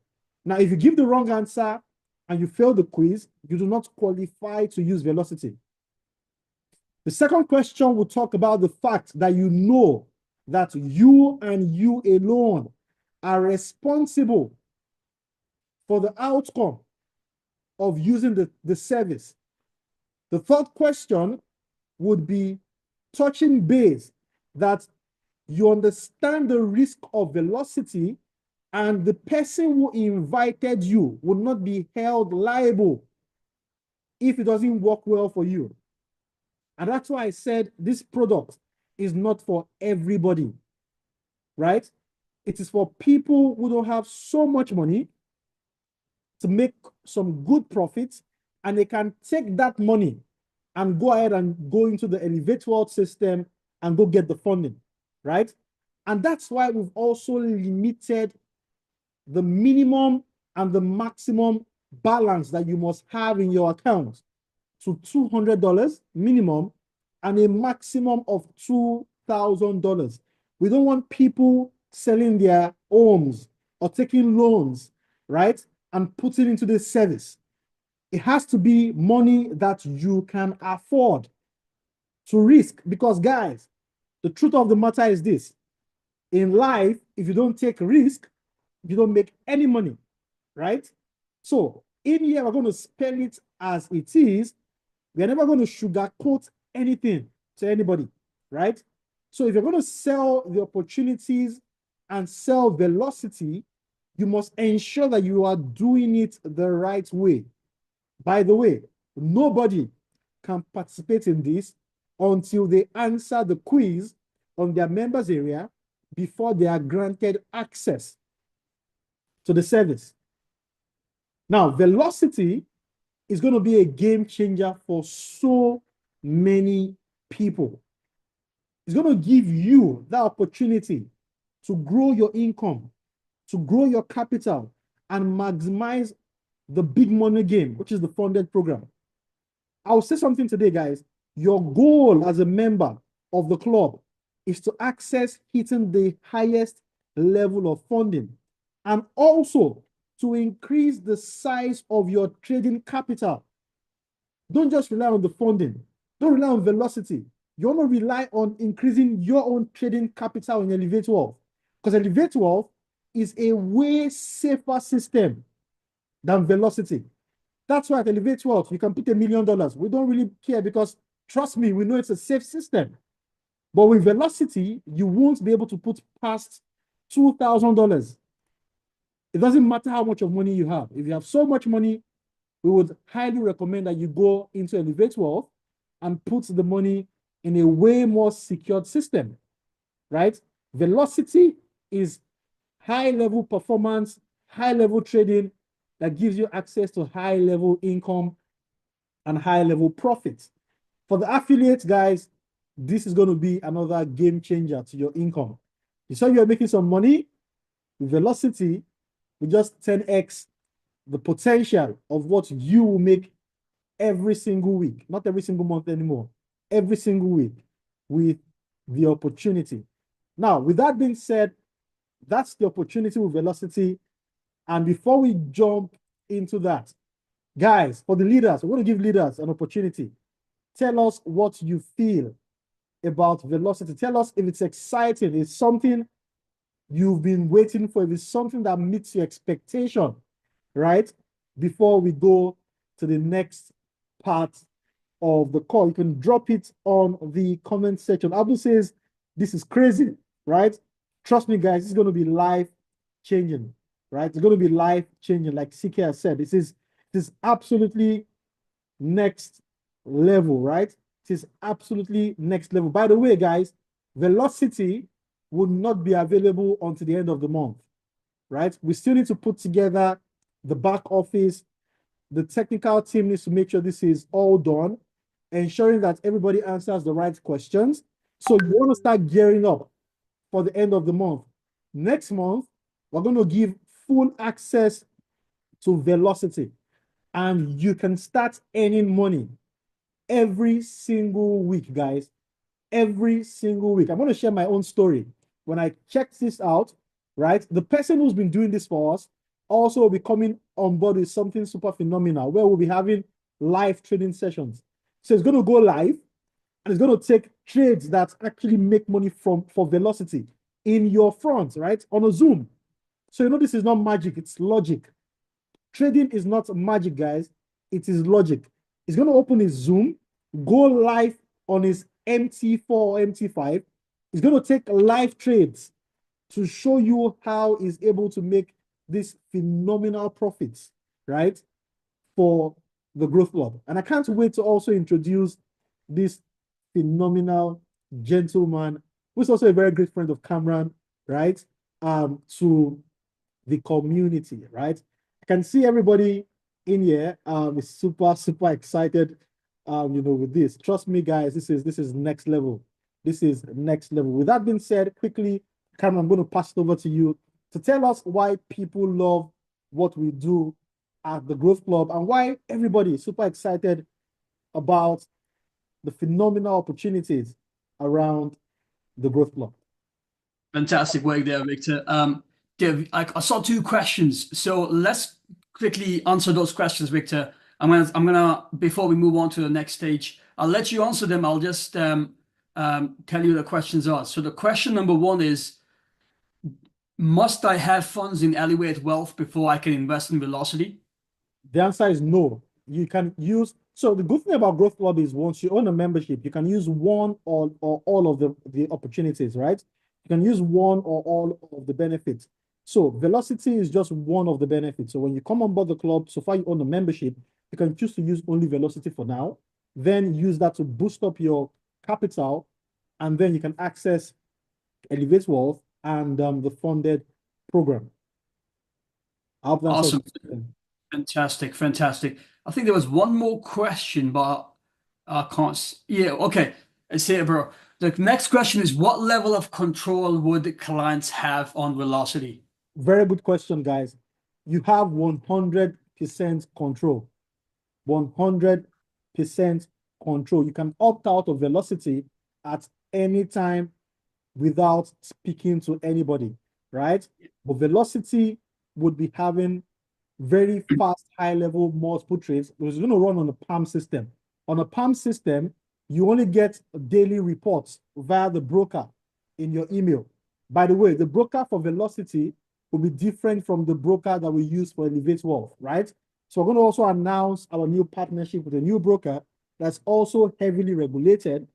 Now, if you give the wrong answer and you fail the quiz, you do not qualify to use Velocity. The second question will talk about the fact that you know that you and you alone are responsible for the outcome of using the service. The third question would be touching base that you understand the risk of Velocity and the person who invited you will not be held liable if it doesn't work well for you. And that's why I said this product is not for everybody, right? It is for people who don't have so much money to make some good profits, and they can take that money and go ahead and go into the Elevate World system and go get the funding, right? And that's why we've also limited the minimum and the maximum balance that you must have in your account to $200 minimum and a maximum of $2,000. We don't want people selling their homes or taking loans, right, and putting into this service. It has to be money that you can afford to risk, because guys, the truth of the matter is this: in life, if you don't take risk, you don't make any money, right? So in here, we're going to spell it as it is. We're never going to sugarcoat anything to anybody, right? So if you're going to sell the opportunities and sell Velocity, you must ensure that you are doing it the right way. By the way, nobody can participate in this until they answer the quiz on their members area before they are granted access to the service. Now, Velocity is going to be a game changer for so many people. It's going to give you the opportunity to grow your income, to grow your capital, and maximize the big money game, which is the funded program. I'll say something today, guys. Your goal as a member of the club is to access hitting the highest level of funding and also to increase the size of your trading capital. Don't just rely on the funding. Don't rely on velocity. You want to rely on increasing your own trading capital in Elevate Wealth, because Elevate Wealth is a way safer system than velocity. That's why at Elevate Wealth, you can put $1 million. We don't really care because, trust me, we know it's a safe system. But with velocity, you won't be able to put past $2,000. It doesn't matter how much of money you have. If you have so much money, we would highly recommend that you go into Elevate Wealth and put the money in a way more secured system, right? Velocity is high-level performance, high-level trading that gives you access to high-level income and high-level profits. For the affiliates, guys, this is going to be another game changer to your income. You saw you're making some money with velocity, we just 10x the potential of what you will make every single week, not every single month anymore, every single week with the opportunity. Now, with that being said, that's the opportunity with velocity. And before we jump into that, guys, for the leaders, we want to give leaders an opportunity. Tell us what you feel about velocity. Tell us if it's exciting, it's something you've been waiting for, if it's something that meets your expectation, right? Before we go to the next part of the call, you can drop it on the comment section. Abu says, this is crazy, right? Trust me, guys, it's going to be life changing, right? It's going to be life changing. Like CK has said, this is absolutely next level, right? It is absolutely next level. By the way, guys, velocity would not be available until the end of the month, right? We still need to put together the back office. The technical team needs to make sure this is all done, ensuring that everybody answers the right questions. So you want to start gearing up for the end of the month. Next month, we're going to give full access to velocity, and you can start earning money every single week, guys. Every single week. I'm going to share my own story. When I checked this out, right, the person who's been doing this for us also will be coming on board with something super phenomenal where we'll be having live trading sessions. So it's going to go live and it's going to take trades that actually make money for velocity in your front, right, on a Zoom. So you know this is not magic, it's logic. Trading is not magic, guys. It is logic. He's going to open his Zoom, go live on his MT4 or MT5. He's going to take live trades to show you how he's able to make these phenomenal profits, right, for the Growth Club. And I can't wait to also introduce this phenomenal gentleman, who's also a very great friend of Cameron, right, to the community, right? I can see everybody in here is super excited, with this. Trust me, guys, this is next level. This is next level. With that being said, quickly, Cameron, I'm going to pass it over to you to tell us why people love what we do at the Growth Club and why everybody is super excited about the phenomenal opportunities around the Growth Club. Fantastic work there, Victor. I saw two questions, so let's quickly answer those questions, Victor. I'm gonna before we move on to the next stage, I'll let you answer them. I'll just tell you the questions are. So the question number one is, must I have funds in Elevate Wealth before I can invest in Velocity? The answer is no. You can use, so the good thing about Growth Club is once you own a membership, you can use one or all of the opportunities, right? You can use one or all of the benefits. So Velocity is just one of the benefits. So when you come on board the club, so far you own a membership, you can choose to use only Velocity for now, then use that to boost up your capital, and then you can access Elevate Wealth and the funded program. I hope that's Awesome. Fantastic. I think there was one more question, but I can't. Yeah, okay. It's here, bro. The next question is, what level of control would the clients have on velocity? Very good question, guys. You have 100% control. 100% control. You can opt out of velocity at any time without speaking to anybody, right? But velocity would be having very fast, high level multiple trades. It was going to run on a PAM system. On a PAM system, you only get daily reports via the broker in your email. By the way, the broker for velocity will be different from the broker that we use for Elevate Wealth, right? So we're going to also announce our new partnership with a new broker that's also heavily regulated.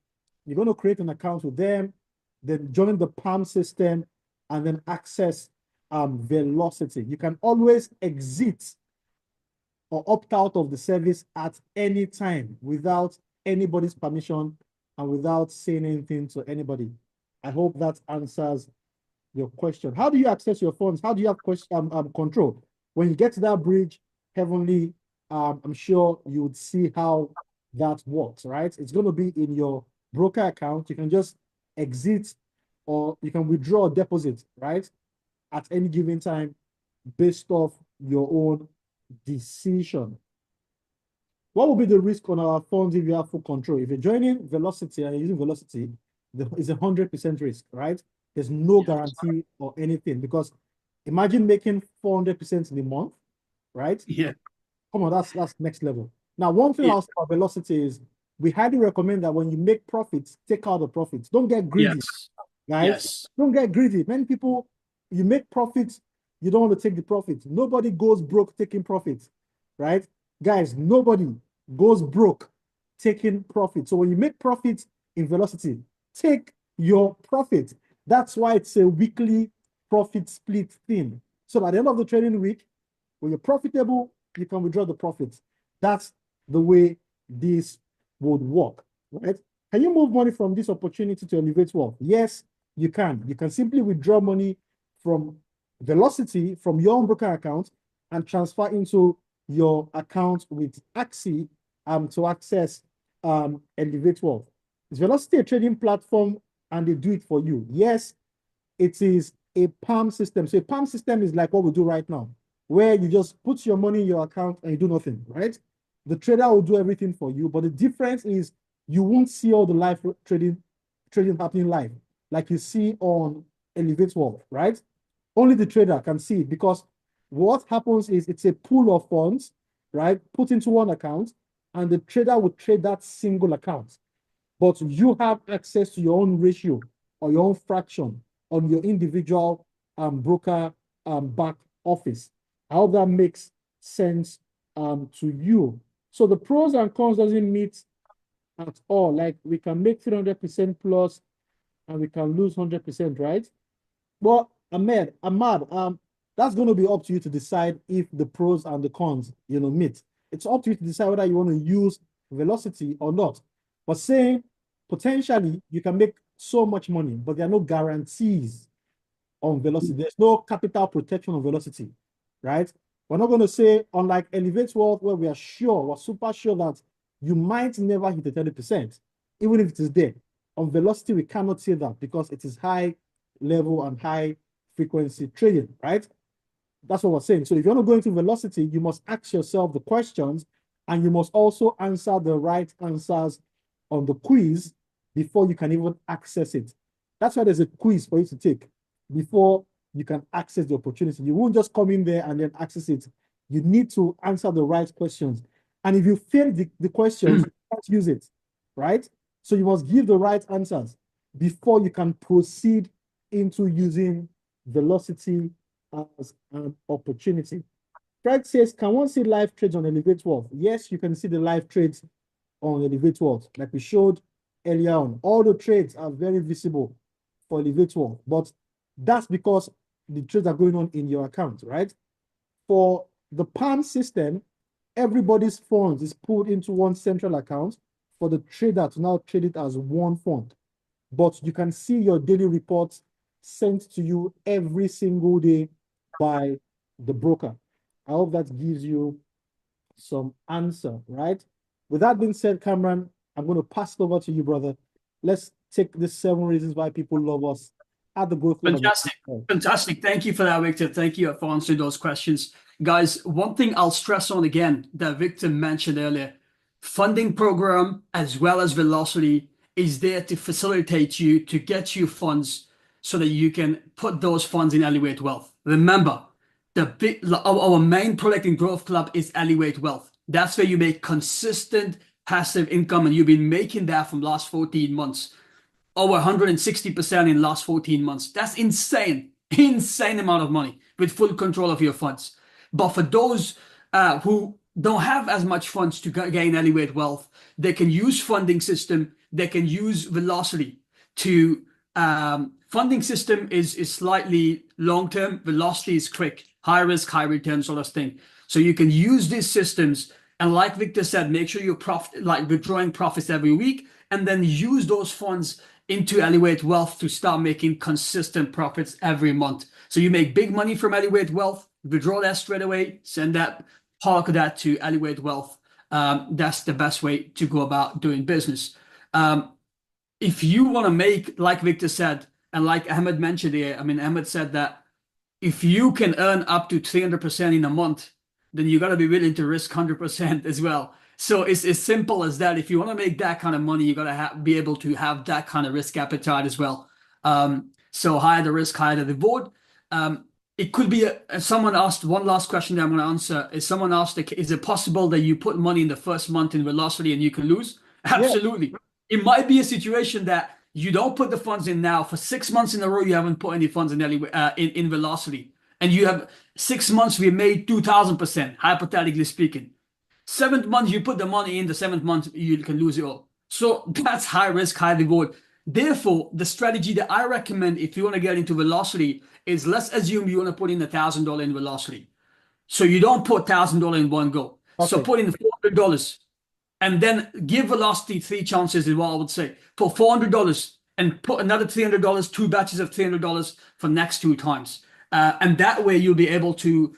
You're going to create an account with them, then join the PAM system, and then access velocity. You can always exit or opt out of the service at any time without anybody's permission and without saying anything to anybody. I hope that answers your question. How do you access your funds? How do you have control? When you get to that bridge, Heavenly, I'm sure you would see how that works, right? It's going to be in your broker account. You can just exit or you can withdraw or deposit, right? At any given time based off your own decision. What will be the risk on our funds if you have full control? If you're joining Velocity and you're using Velocity, it's 100% risk, right? There's no Yeah. guarantee or anything because imagine making 400% in a month, right? Yeah. Come on, that's next level. Now, one thing Yeah. I'll say about Velocity is we highly recommend that when you make profits, take out the profits. Don't get greedy, Yes. guys. Yes. Don't get greedy. Many people, you make profits, you don't want to take the profits. Nobody goes broke taking profits, right? Guys, nobody goes broke taking profits. So when you make profits in Velocity, take your profit. That's why it's a weekly profit split thing. So at the end of the trading week, when you're profitable, you can withdraw the profits. That's the way this would work, right? Can you move money from this opportunity to Elevate Wealth? Yes, you can. You can simply withdraw money from Velocity from your own broker account and transfer into your account with Axie to access Elevate Wealth. Is Velocity a trading platform and they do it for you? Yes, it is a PAM system. So a PAM system is like what we do right now, where you just put your money in your account and you do nothing, right? The trader will do everything for you, but the difference is you won't see all the live trading happening live, like you see on Elevate Wealth, right? Only the trader can see it because what happens is it's a pool of funds, right? Put into one account, and the trader will trade that single account. But you have access to your own ratio or your own fraction on your individual broker back office. I hope that makes sense to you. So the pros and cons doesn't meet at all. Like we can make 300% plus and we can lose 100%, right? But Ahmad, that's going to be up to you to decide if the pros and the cons, meet. It's up to you to decide whether you want to use velocity or not. But saying potentially you can make so much money, but there are no guarantees on velocity. There's no capital protection on velocity, right? We're not going to say, unlike Elevate World, where we are sure, we're super sure that you might never hit the 30%, even if it is there. On velocity, we cannot say that because it is high level and high frequency trading, right? That's what we're saying. So if you want to go into velocity, you must ask yourself the questions and you must also answer the right answers on the quiz before you can even access it. That's why there's a quiz for you to take before you can access the opportunity. You won't just come in there and then access it. You need to answer the right questions. And if you fail the questions, you can't use it, right? So you must give the right answers before you can proceed into using velocity as an opportunity. Fred says, can one see live trades on Elevate Wealth? Yes, you can see the live trades on Elevate Wealth. Like we showed earlier on, all the trades are very visible for Elevate Wealth, but that's because the trades are going on in your account, right? For the PAM system, everybody's funds is pulled into one central account for the trader to now trade it as one fund. But you can see your daily reports sent to you every single day by the broker. I hope that gives you some answer, right? With that being said, Cameron, I'm going to pass it over to you, brother. let's take the 7 reasons why people love us at the Growth Club. Fantastic. Fantastic. Thank you for that, Victor. Thank you for answering those questions. Guys, one thing I'll stress on again that Victor mentioned earlier, funding program as well as velocity is there to facilitate you to get you funds so that you can put those funds in Elevate Wealth. Remember, our main product in Growth Club is Elevate Wealth. That's where you make consistent passive income, and you've been making that from last 14 months. Over 160% in the last 14 months. That's insane, insane amount of money with full control of your funds. But for those who don't have as much funds to gain Elevate Wealth, they can use funding system. They can use velocity to funding system is slightly long term. Velocity is quick, high risk, high return sort of thing. So you can use these systems, and like Victor said, make sure you're withdrawing profits every week, and then use those funds into Elevate Wealth to start making consistent profits every month. So you make big money from Elevate Wealth, withdraw that straight away, send that, park that to Elevate Wealth. That's the best way to go about doing business. If you want to make, like Victor said, and like Ahmed mentioned here, I mean, Ahmed said that if you can earn up to 300% in a month, then you got to be willing to risk 100% as well. So it's as simple as that. If you want to make that kind of money, you got to be able to have that kind of risk appetite as well. So higher the risk, higher the reward. It could be someone asked one last question that I'm going to answer. Is someone asked, is it possible that you put money in the first month in velocity and you can lose? Yeah. Absolutely. It might be a situation that you don't put the funds in now for 6 months in a row. You haven't put any funds in velocity, and you have 6 months. We made 2,000%, hypothetically speaking. 7th month, you put the money in, the 7th month, you can lose it all. So that's high risk, high reward. Therefore, the strategy that I recommend if you want to get into velocity is, let's assume you want to put in $1,000 in velocity. So you don't put $1,000 in one go. So Okay. put in $400 and then give velocity 3 chances is what I would say. Put $400 and put another $300, 2 batches of $300 for next 2 times. And that way you'll be able to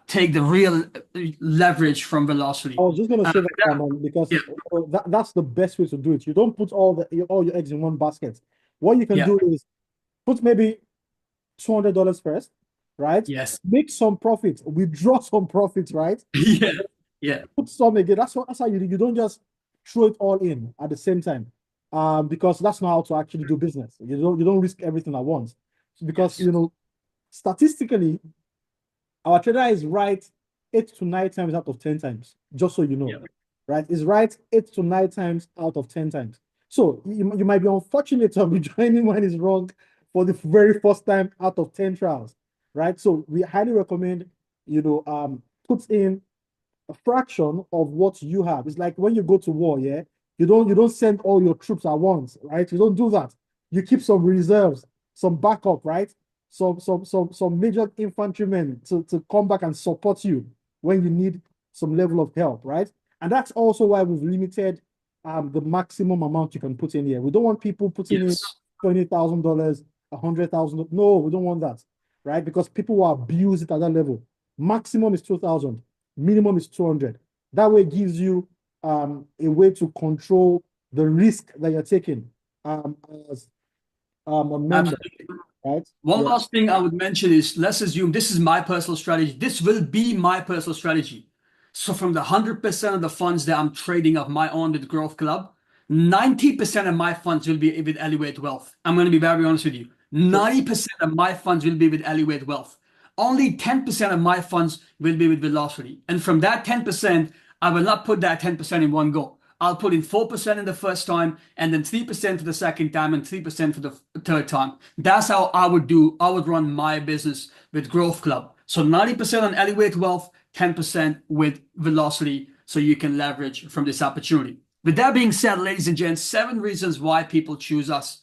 take the real leverage from I velocity. was just gonna say that, man, because Yeah, that's the best way to do it. You don't put all your eggs in one basket. What you can yeah, do is put maybe $200 first, right? yes, Make some profits, withdraw some profits, right? yeah, yeah, Put some again. That's how you don't just throw it all in at the same time. Because that's not how to actually do business. You don't risk everything at once. Because yes, statistically, our trader is right 8 to 9 times out of 10 times, just so you know, yeah, right? Is right 8 to 9 times out of 10 times. So you might be unfortunate to be joining when it's wrong for the very first time out of 10 trials, right? So we highly recommend, put in a fraction of what you have. It's like when you go to war, yeah, you don't send all your troops at once, right? You don't do that. You keep some reserves, some backup, right? Some major infantrymen to come back and support you when you need some level of help, right? And that's also why we've limited the maximum amount you can put in here. We don't want people putting in yes, $20,000, $100,000. No, we don't want that, right? Because people will abuse it at that level. Maximum is 2,000, minimum is 200. That way it gives you a way to control the risk that you're taking as a member, absolutely. right? One Yeah. last thing I would mention is, let's assume this is my personal strategy. This will be my personal strategy. So from the 100% of the funds that I'm trading of my own with Growth Club, 90% of my funds will be with Elevate Wealth. I'm going to be very honest with you. 90% of my funds will be with Elevate Wealth. Only 10% of my funds will be with Velocity. And from that 10%, I will not put that 10% in one go. I'll put in 4% in the first time, and then 3% for the second time, and 3% for the third time. That's how I would do. I would run my business with Growth Club. So 90% on Elevate Wealth, 10% with Velocity, so you can leverage from this opportunity. With that being said, ladies and gents, 7 reasons why people choose us.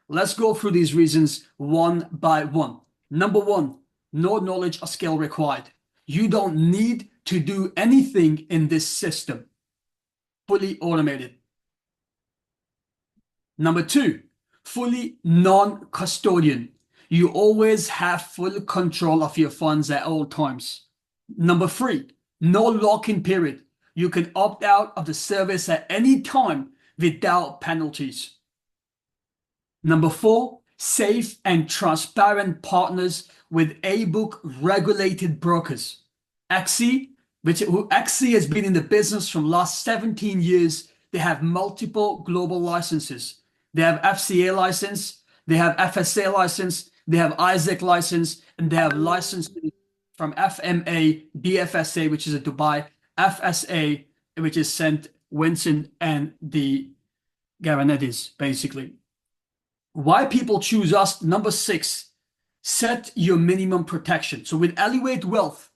Let's go through these reasons one by one. Number 1, no knowledge or skill required. You don't need to do anything in this system. Fully automated. Number 2, fully non-custodian. You always have full control of your funds at all times. Number 3, no lock-in period. You can opt out of the service at any time without penalties. Number four, safe and transparent partners with A-book regulated brokers. XC, XC has been in the business from last 17 years. They have multiple global licenses. They have FCA license, they have FSA license, they have Isaac license, and they have licenses from FMA, DFSA, which is a Dubai, FSA, which is St. Vincent and the Grenadines, basically. Why people choose us? Number six, set your minimum protection. So with Elevate Wealth,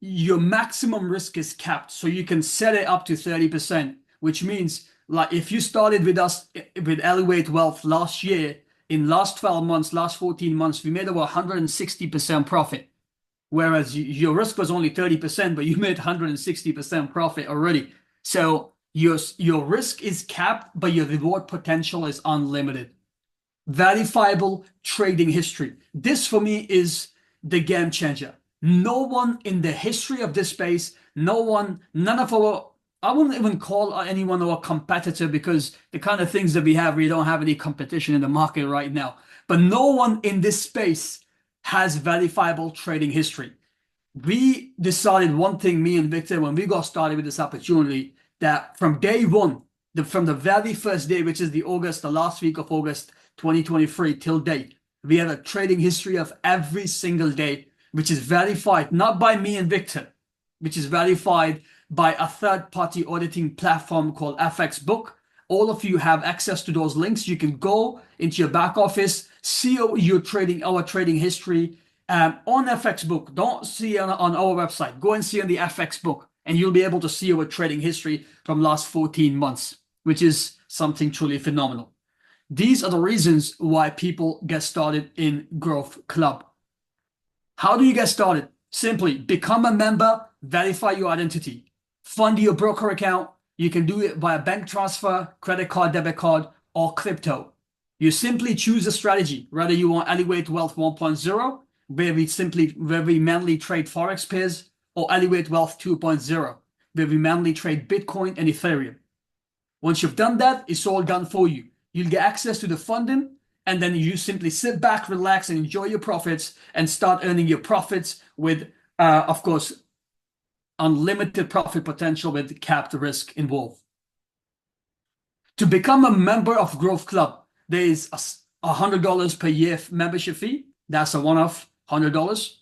your maximum risk is capped. So you can set it up to 30%, which means like if you started with us with Elevate Wealth last year, in last 12 months, last 14 months, we made over 160% profit. Whereas your risk was only 30%, but you made 160% profit already. So your risk is capped, but your reward potential is unlimited. Verifiable trading history. This for me is the game changer. No one in the history of this space, none of our, I wouldn't even call anyone our competitor because the kind of things that we have, we don't have any competition in the market right now. But no one in this space has verifiable trading history. We decided one thing, me and Victor, when we got started with this opportunity, that from day one, from the very first day, which is the last week of August 2023 till date, we have a trading history of every single day, which is verified not by me and Victor, which is verified by a third-party auditing platform called FX Book. All of you have access to those links. You can go into your back office, see our trading history on FX Book. Don't see on our website. Go and see on the FX Book, and you'll be able to see our trading history from last 14 months, which is something truly phenomenal. These are the reasons why people get started in Growth Club. How do you get started? Simply become a member, verify your identity, fund your broker account. You can do it via bank transfer, credit card, debit card, or crypto. You simply choose a strategy, whether you want Elevate Wealth 1.0, where we manually trade Forex pairs, or Elevate Wealth 2.0, where we manually trade Bitcoin and Ethereum. Once you've done that, it's all done for you. You'll get access to the funding, and then you simply sit back, relax, and enjoy your profits and start earning your profits with, of course, unlimited profit potential with capped risk involved. To become a member of Growth Club, there is a $100 per year membership fee. That's a one-off $100.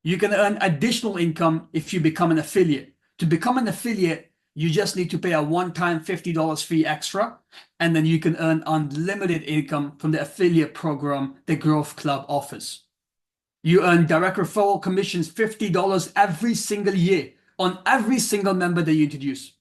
You can earn additional income if you become an affiliate. To become an affiliate, you just need to pay a one-time $50 fee extra, and then you can earn unlimited income from the affiliate program the Growth Club offers. You earn direct referral commissions, $50 every single year on every single member that you introduce.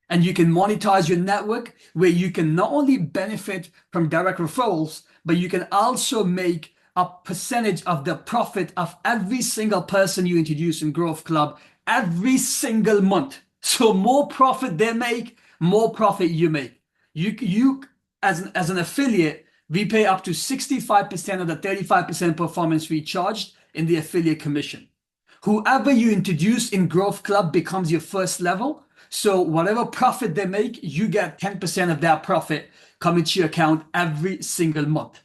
And you can monetize your network where you can not only benefit from direct referrals, but you can also make a percentage of the profit of every single person you introduce in Growth Club every single month. So more profit they make, more profit you make. You as an affiliate, we pay up to 65% of the 35% performance fee charged in the affiliate commission. Whoever you introduce in Growth Club becomes your first level. So whatever profit they make, you get 10% of that profit coming to your account every single month.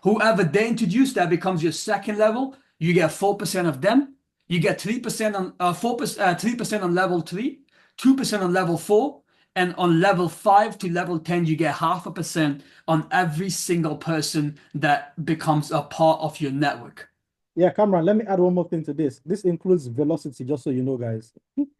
Whoever they introduce, that becomes your second level. You get 4% of them. You get 3% on 3% on level 3, 2% on level 4, and on level 5 to level 10, you get 0.5% on every single person that becomes a part of your network. Yeah, Cameron, let me add one more thing to this. This includes velocity, just so you know, guys.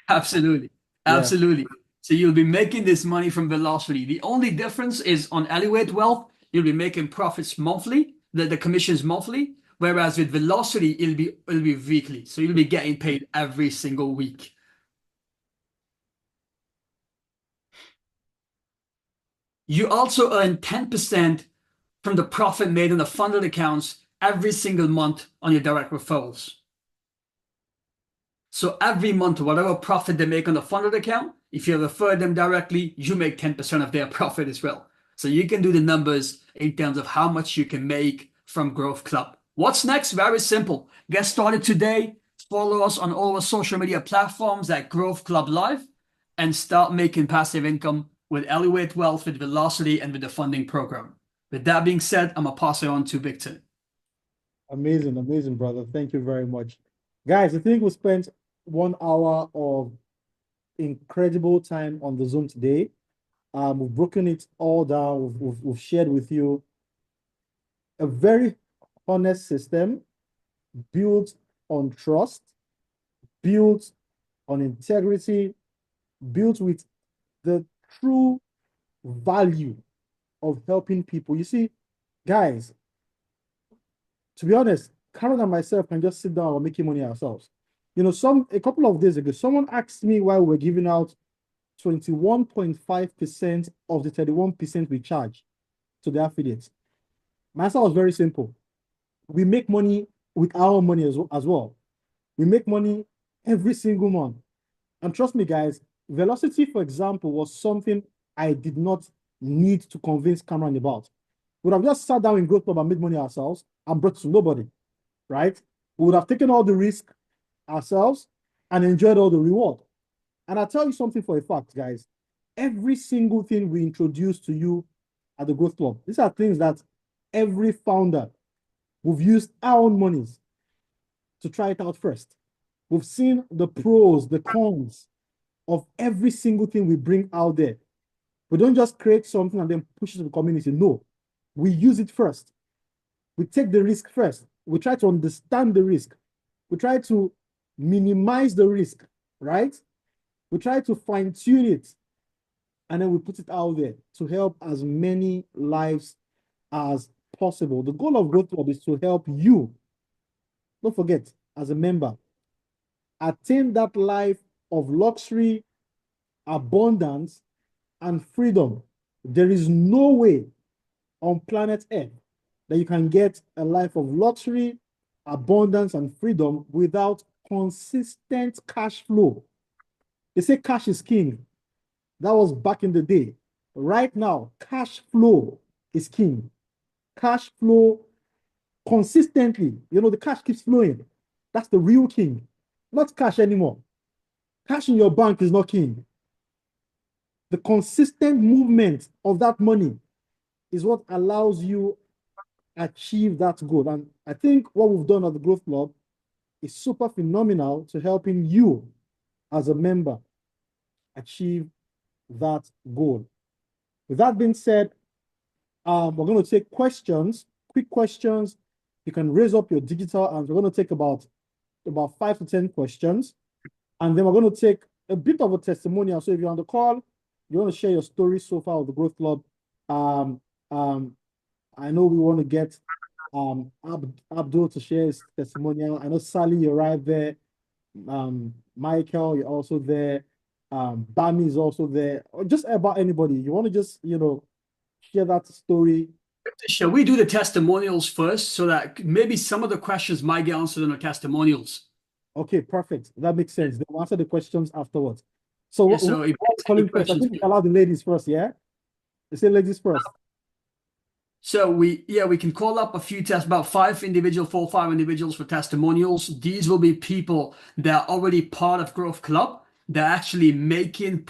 Absolutely. Yeah. Absolutely. So you'll be making this money from velocity. The only difference is on Elevate Wealth, you'll be making profits monthly, the commissions monthly, whereas with velocity, it'll be weekly. So you'll be getting paid every single week. You also earn 10% from the profit made on the funded accounts every single month on your direct referrals. So every month, whatever profit they make on the funded account, if you refer them directly, you make 10% of their profit as well. So you can do the numbers in terms of how much you can make from Growth Club. What's next? Very simple. Get started today. Follow us on all our social media platforms at Growth Club Live and start making passive income with Elevate Wealth, with Velocity, and with the funding program. With that being said, I'm gonna pass it on to Victor. Amazing, amazing, brother. Thank you very much. Guys, I think we spent 1 hour of incredible time on the Zoom today. We've broken it all down. We've shared with you a very honest system built on trust, built on integrity, built with the true value of helping people. You see, guys, to be honest, Karen and myself can just sit down and making money ourselves. A couple of days ago, someone asked me why we're giving out 21.5% of the 31% we charge to the affiliates. My answer was very simple. We make money with our money as well. We make money every single month. And trust me, guys, velocity, for example, was something I did not need to convince Cameron about. We would have just sat down in Growth Club and made money ourselves and brought to nobody, right? We would have taken all the risk ourselves and enjoyed all the reward. And I'll tell you something for a fact, guys. Every single thing we introduce to you at the Growth Club, these are things that every founder, we've used our own monies to try it out first. We've seen the pros, the cons of every single thing we bring out there. We don't just create something and then push it to the community. No, we use it first. We take the risk first. We try to understand the risk. We try to minimize the risk, right? We try to fine tune it. And then we put it out there to help as many lives as possible. The goal of Growth Club is to help you, don't forget, as a member, attain that life of luxury, abundance, and freedom. There is no way on planet Earth that you can get a life of luxury, abundance, and freedom without consistent cash flow. They say cash is king. That was back in the day. Right now, cash flow is king. Cash flow consistently. The cash keeps flowing. That's the real king. Not cash anymore. Cash in your bank is not king. The consistent movement of that money is what allows you achieve that goal. And I think what we've done at the Growth Club is super phenomenal to helping you as a member achieve that goal. With that being said, we're going to take questions, quick questions. You can raise up your digital, and we're going to take about 5 to 10 questions. And then we're going to take a bit of a testimonial. So if you're on the call, you want to share your story so far with the Growth Club. I know we want to get Abdul to share his testimonial. I know Sally, you're right there. Michael, you're also there. Bami is also there. Or just about anybody. You want to just, share that story. Shall we do the testimonials first so that maybe some of the questions might get answered in the testimonials? Okay, perfect. That makes sense. They'll answer the questions afterwards. So, Yeah, so if calling first? I think we allow the ladies first, yeah? They say ladies first. So we can call up a few tests, about 5 individuals for testimonials. These will be people that are already part of Growth Club. They're actually making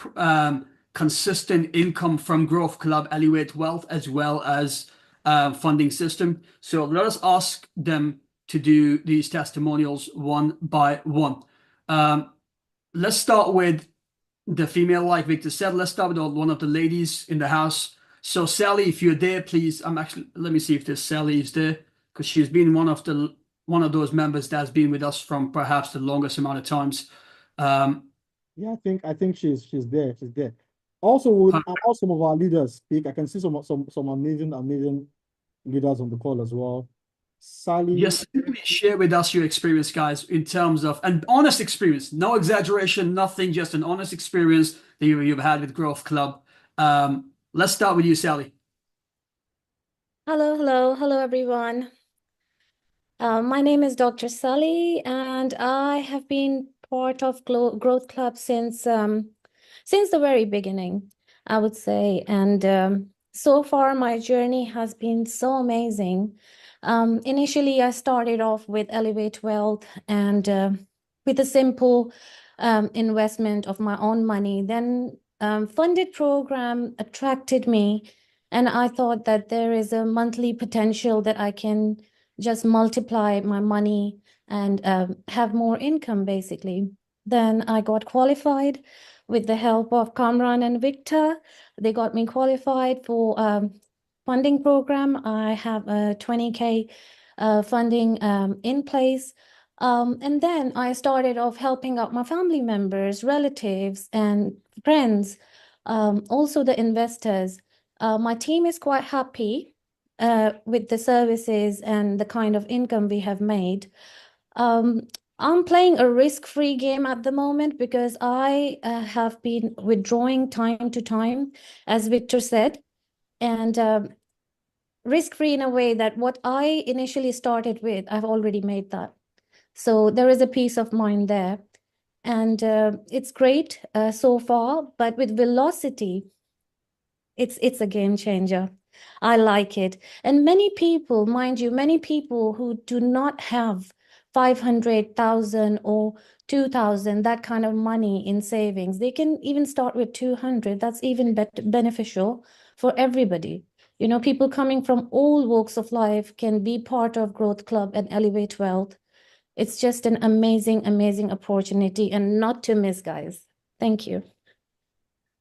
consistent income from Growth Club, Elevate Wealth, as well as funding system. So let us ask them to do these testimonials one by one. Let's start with the female, like Victor said. Let's start with one of the ladies in the house. So Sally, if you're there, please. Let me see if this Sally is there, because she's been one of those members that's been with us from perhaps the longest amount of times. Yeah, I think she's there. She's there. Also, we'll allow some of our leaders speak. I can see some amazing leaders on the call as well. Sally. Just simply share with us your experience, guys, in terms of an honest experience, no exaggeration, nothing, just an honest experience that you've had with Growth Club. Let's start with you, Sally. Hello, everyone. My name is Dr. Sally, and I have been part of Growth Club since the very beginning, I would say. And so far, my journey has been so amazing. Initially, I started off with Elevate Wealth and with a simple investment of my own money. Then funded program attracted me, and I thought that there is a monthly potential that I can just multiply my money and have more income, basically. Then I got qualified with the help of Kamran and Victor. They got me qualified for funding program. I have a 20K funding in place. And then I started off helping out my family members, relatives, and friends, also the investors. My team is quite happy with the services and the kind of income we have made. Um, I'm playing a risk-free game at the moment because I have been withdrawing time to time, as Victor said, and risk-free in a way that what I initially started with, I've already made that. So there is a peace of mind there. And it's great so far, but with velocity, it's a game changer. I like it. And many people, mind you, many people who do not have 500,000 or 2,000, that kind of money in savings, they can even start with 200. That's even beneficial for everybody. You know, people coming from all walks of life can be part of Growth Club and Elevate Wealth. It's just an amazing, amazing opportunity and not to miss, guys. Thank you.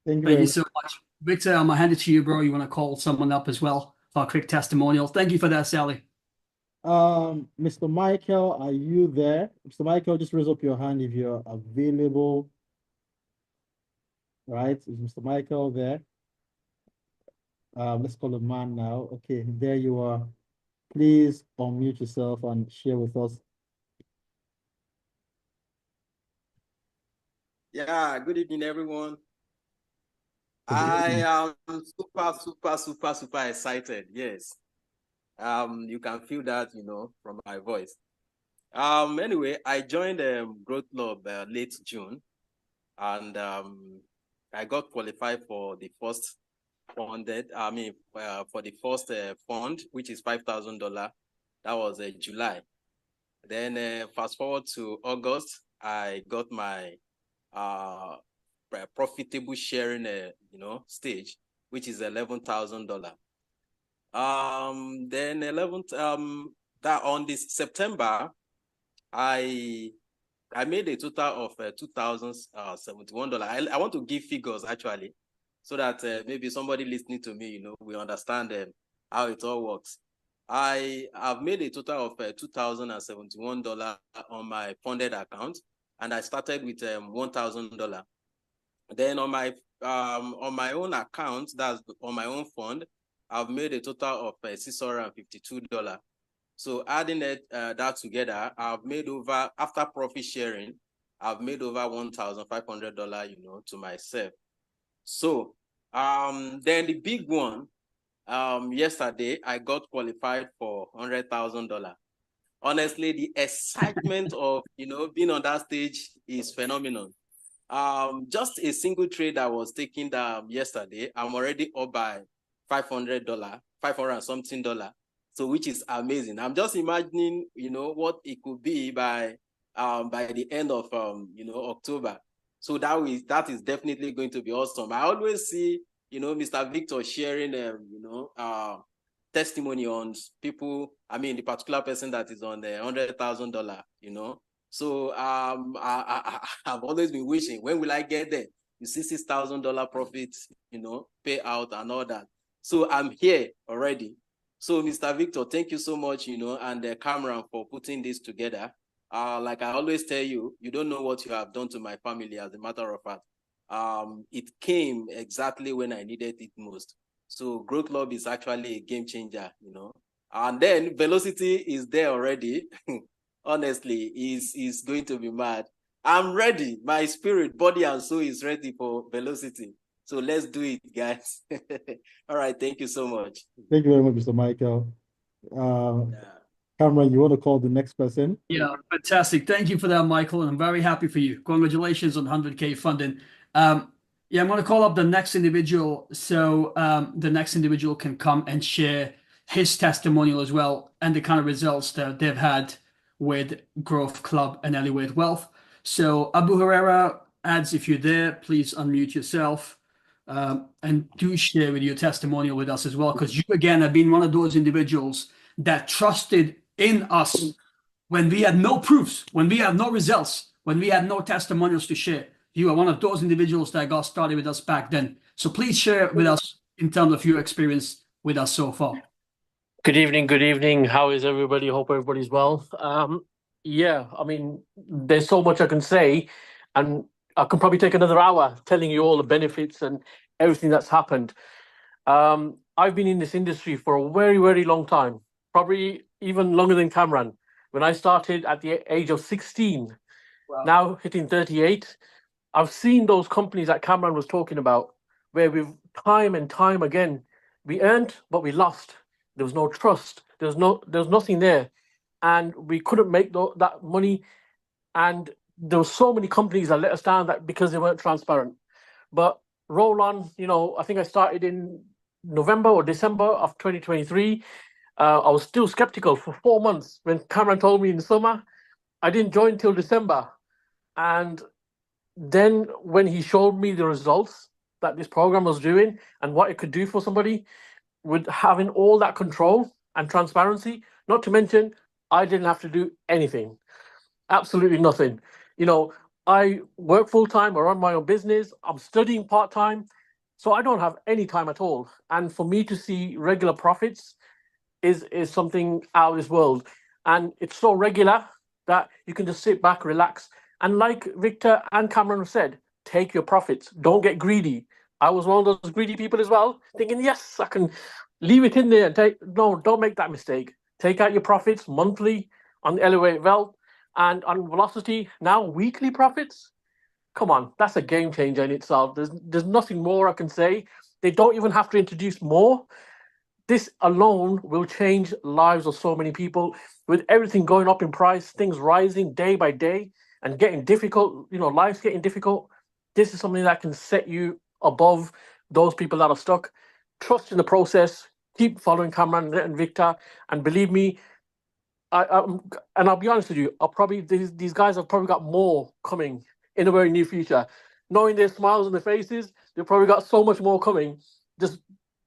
Thank you Thank very you much. so much. Victor, I'm gonna hand it to you, bro. You want to call someone up as well for a quick testimonial? Thank you for that, Sally. Mr. Michael, are you there? Mr. Michael, just raise up your hand if you're available. Right? Is Mr. Michael there? Let's call a man now. Okay, there you are. Please unmute yourself and share with us. Yeah, good evening, everyone. Good I evening. am super excited. Yes. You can feel that, from my voice. Anyway, I joined Growth Club late June, and I got qualified for the first for the first fund, which is $5,000. That was July. Then fast forward to August, I got my profitable sharing stage, which is $11,000. Then 11th that on this September, I made a total of $2,071. I want to give figures actually, so that maybe somebody listening to me, we understand how it all works. I have made a total of $2,071 on my funded account, and I started with $1,000. Then on my own account, that's on my own fund, I've made a total of $652. So adding that together, I've made over, after profit sharing, I've made over $1,500, to myself. So then the big one, yesterday I got qualified for $100,000. Honestly, the excitement of being on that stage is phenomenal. Just a single trade I was taking yesterday, I'm already up by $500, 500 and something dollar. So which is amazing. I'm just imagining, what it could be by the end of October. So that is definitely going to be awesome. I always see, Mr. Victor sharing testimony on people, the particular person that is on the $100,000, So I've always been wishing, when will I get there? You see $6,000 profit, payout and all that. So I'm here already. So Mr. Victor, thank you so much, and Cameron for putting this together. Like I always tell you, you don't know what you have done to my family, as a matter of fact. It came exactly when I needed it most. So Growth Club is actually a game changer, And then velocity is there already. Honestly, is going to be mad. I'm ready. My spirit, body, and soul is ready for velocity. So let's do it, guys. All right. Thank you so much. Thank you very much, Mr. Michael. Cameron, you want to call the next person? Yeah, fantastic. Thank you for that, Michael, and I'm very happy for you. Congratulations on 100K funding. Yeah, I'm going to call up the next individual so the next individual can come and share his testimonial as well and the kind of results that they've had with Growth Club and Elevate Wealth. So Abu Herrera adds, if you're there, please unmute yourself. and do share with your testimonial with us as well, because you again have been one of those individuals that trusted in us when we had no proofs, when we had no results, when we had no testimonials to share. You are one of those individuals that got started with us back then. So please share with us in terms of your experience with us so far. Good evening. Good evening. How is everybody? Hope everybody's well. Yeah, I mean, there's so much I can say, and I can probably take another hour telling you all the benefits and everything that's happened. I've been in this industry for a very, very long time, probably even longer than Cameron. When I started at the age of 16, Wow. now hitting 38, I've seen those companies that Cameron was talking about, where we've time and time again, we earned, but we lost. There was no trust. There was nothing there, and we couldn't make that money. And there were so many companies that let us down that because they weren't transparent. But roll on, I think I started in November or December of 2023. I was still skeptical for 4 months when Cameron told me in the summer. I didn't join till December, and then when he showed me the results that this program was doing and what it could do for somebody, with having all that control and transparency, not to mention I didn't have to do anything, absolutely nothing. I work full time or run my own business. I'm studying part time, so I don't have any time at all. And for me to see regular profits is something out of this world. And it's so regular that you can just sit back, relax. And like Victor and Cameron said, take your profits. Don't get greedy. I was one of those greedy people as well, thinking, yes, I can leave it in there and take. No, don't make that mistake. Take out your profits monthly on the Elevate Wealth and on Velocity, now weekly profits. Come on, that's a game changer in itself. There's nothing more I can say. They don't even have to introduce more. This alone will change lives of so many people. With everything going up in price, things rising day by day and getting difficult, life's getting difficult. This is something that can set you above those people that are stuck. Trust in the process. Keep following Cameron and Victor, and believe me, and I'll be honest with you, these guys have probably got more coming in the very near future. Knowing their smiles on their faces, they've probably got so much more coming. Just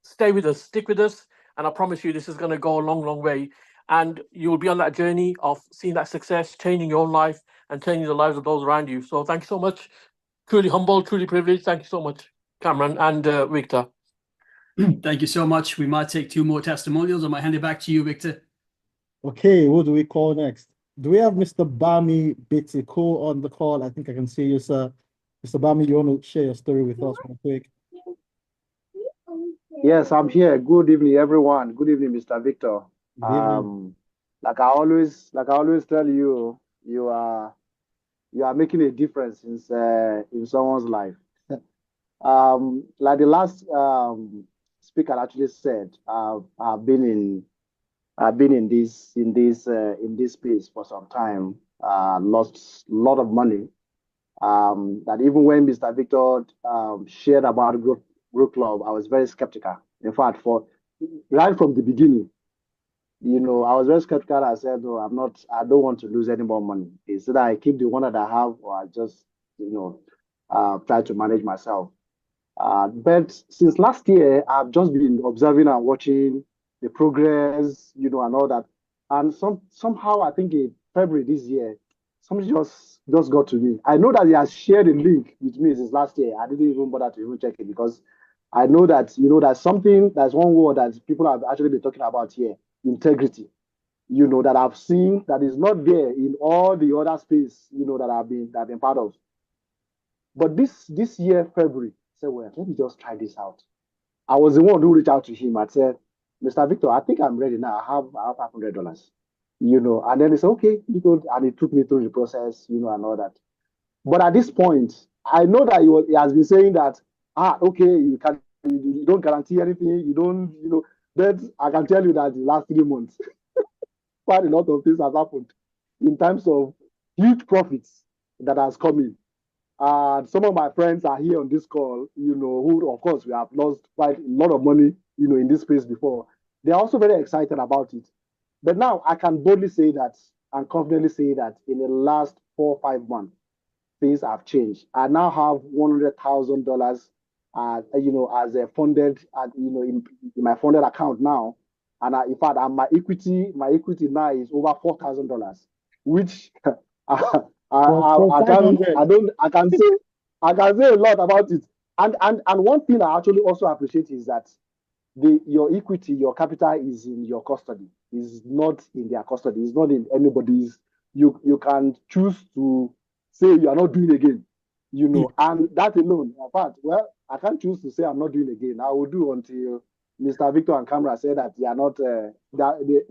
stay with us, stick with us, and I promise you, this is going to go a long, long way. And you will be on that journey of seeing that success, changing your own life, and changing the lives of those around you. So thank you so much. Truly humble, truly privileged. Thank you so much, Cameron and Victor. Thank you so much. We might take 2 more testimonials. I might hand it back to you, Victor. Okay, who do we call next? Do we have Mr. Bami Bitiko on the call? I think I can see you, sir. Mr. Bami, you want to share your story with us real quick? Yes, I'm here. Good evening, everyone. Good evening, Mr. Victor. Good evening. Like I always tell you, you are making a difference in someone's life. Like the last speaker actually said, I've been in this space for some time. Lost a lot of money. That even when Mr. Victor shared about Growth Club, I was very skeptical. In fact, right from the beginning, I was very skeptical. I said, no, I don't want to lose any more money. It's either I keep the one that I have or I just, try to manage myself. But since last year, I've just been observing and watching the progress, and all that. And somehow, I think in February this year, somebody just got to me. I know that he has shared a link with me since last year. I didn't even bother to even check it because I know that, there's one word that people have actually been talking about here, integrity. That I've seen that is not there in all the other space, that I've been part of. But this year, February, I said, well, let me just try this out. I was the one who reached out to him. I said, Mr. Victor, I think I'm ready now. I have $500. And then he said, okay, and he took me through the process, and all that. But at this point, I know that he has been saying that, okay, you don't guarantee anything, you don't, but I can tell you that the last 3 months, quite a lot of things have happened in terms of huge profits that has come in. And some of my friends are here on this call, who, of course, we have lost quite a lot of money, in this space before. They're also very excited about it. But now I can boldly say that and confidently say that in the last 4 or 5 months, things have changed. I now have $100,000 as a funded, in my funded account now. And in fact, my equity now is over $4,000, which For I can 500. I can say a lot about it. And one thing I actually also appreciate is that your equity, your capital is in your custody. Is not in their custody. It's not in anybody's. You can choose to say you are not doing again, and that alone. In fact, well, I can't choose to say I'm not doing again. I will do until Mr. Victor and Camera say that they are not, they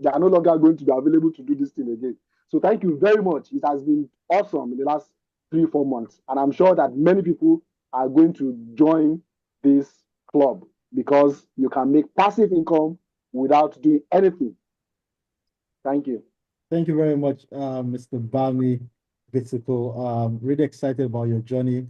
are no longer going to be available to do this thing again. So thank you very much. It has been awesome in the last 3-4 months, and I'm sure that many people are going to join this club because you can make passive income without doing anything. Thank you. Thank you very much, Mr. Bami Bitsuko. Really excited about your journey.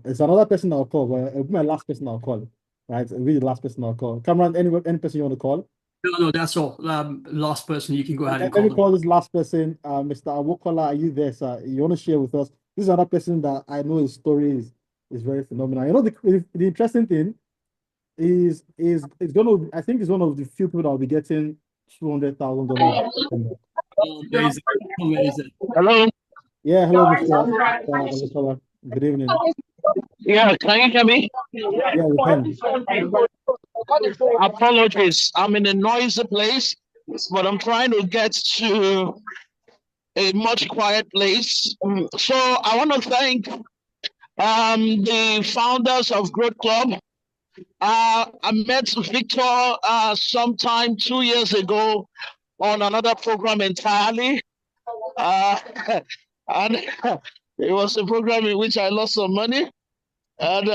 It's another person I'll call, but it'll be my last person I'll call, right? It'll be the last person I'll call. Cameron, any person you want to call? No, that's all. Last person, you can go ahead and Let me call call them. this last person, Mr. Awokola. Are you there, sir? You want to share with us? This is another person that I know his story is very phenomenal. You know, the interesting thing is it's gonna. I think it's one of the few people that will be getting $200,000. Amazing. Amazing. Hello. Yeah, hello, Mr. Awokola. Good evening. Yeah, can you hear me? Yeah, we can. Apologies. I'm in a noisy place, but I'm trying to get to a much quiet place. So I want to thank the founders of Growth Club. I met Victor sometime 2 years ago on another program entirely. Uh, and it was a program in which I lost some money. And,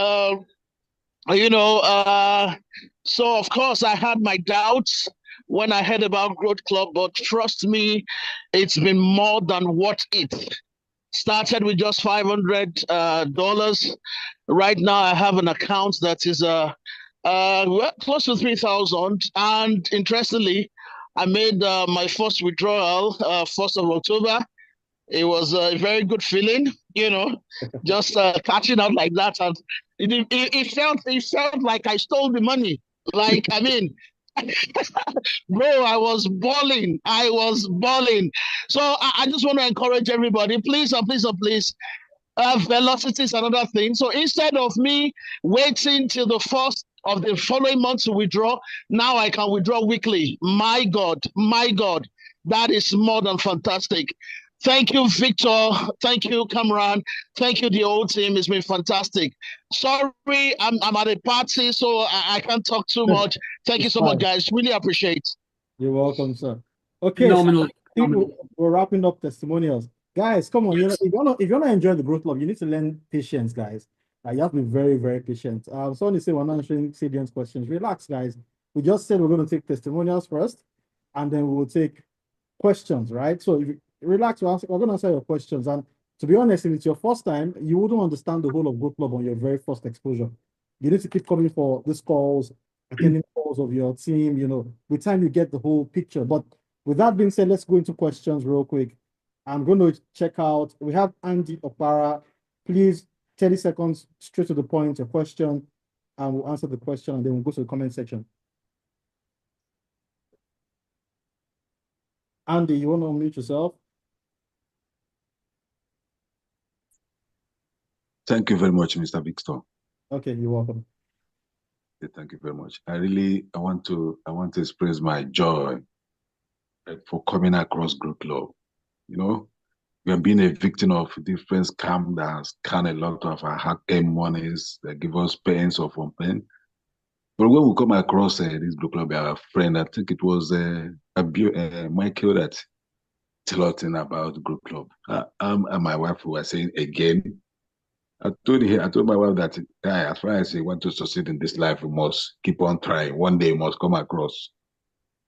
so of course I had my doubts when I heard about Growth Club, but trust me, it's been more than what it started with just $500. Right now, I have an account that is close to 3,000. And interestingly, I made my first withdrawal 1st of October. It was a very good feeling, just catching out like that, and it felt like I stole the money. Like, I mean, bro, I was balling. I was balling. So I just want to encourage everybody, please, please. Velocity is another thing. So instead of me waiting till the first of the following month to withdraw, now I can withdraw weekly. My God, that is more than fantastic. Thank you, Victor. Thank you, Cameron. Thank you, the whole team. It's been fantastic. Sorry, I'm at a party, so I can't talk too much. Thank you It's so much, fine. guys. Really appreciate. You're welcome, sir. Okay, so Phenomenal. I think we're wrapping up testimonials. Guys, come on. If you wanna enjoy the Growth Club, you need to learn patience, guys. You have to be very, very patient. Someone is saying we're not answering Sadian's questions. Relax, guys. We just said we're going to take testimonials first, and then we will take questions, right? So if you relax, we're going to answer your questions. And to be honest, if it's your first time, you wouldn't understand the whole of Growth Club on your very first exposure. You need to keep coming for these calls, attending calls of your team, with time you get the whole picture. But with that being said, let's go into questions real quick. I'm going to check out, we have Andy Opara. Please, 30 seconds, straight to the point, your question, and we'll answer the question, and then we'll go to the comment section. Andy, you want to unmute yourself? Thank you very much, Mr. Victor. Okay, you're welcome. Thank you very much. I want to express my joy for coming across Growth Club. We have been a victim of different scams that scan a lot of our hard-earned monies that give us pains or from pain. But when we come across this Growth Club, our friend, I think it was Michael that tell us about Growth Club. And my wife were saying again, I told my wife that as far as you want to succeed in this life, we must keep on trying. One day we must come across.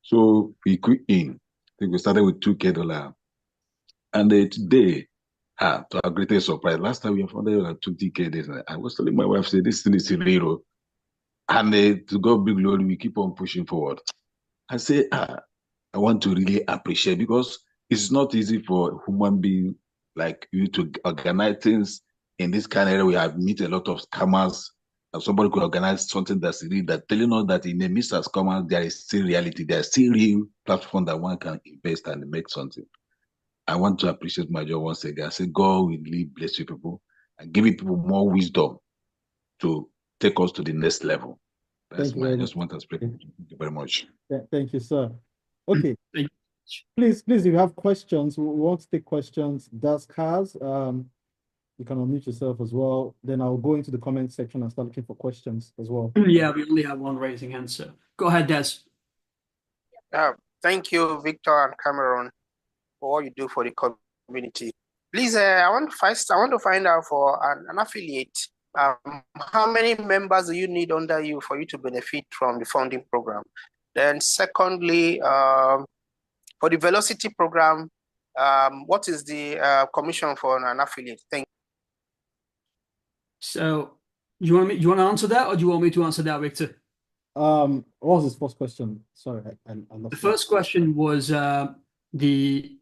So we quit in. I think we started with $2,000. And today, to our greatest surprise, last time we found out at 20K. I was telling my wife, say this thing is real. And to God be glory, we keep on pushing forward. I say, I want to really appreciate, because it's not easy for a human being like you to organize things in this kind of area. We have met a lot of scammers, And somebody could organize something that's real, that telling us that in the midst has come out, there is still reality, there is still real platform that one can invest and make something. I want to appreciate my job once again. I say God will really bless you people and give you people more wisdom to take us to the next level. That's Thank you my, I very just much. want to speak. Thank you very much. Thank you, sir. Okay, Thank you. please, if you have questions, we want to take questions. Does Kaz, you can unmute yourself as well. Then I'll go into the comment section and start looking for questions as well. Yeah, we only have one raising hand, so go ahead, Des. Thank you, Victor and Cameron, for what you do for the community. Please, I want to find out for an affiliate, how many members do you need under you for you to benefit from the funding program? Then secondly, for the Velocity program, what is the commission for an affiliate? Thank you. So you want to answer that, or do you want me to answer that, Victor? What was his first question? Sorry, I lost The first question was the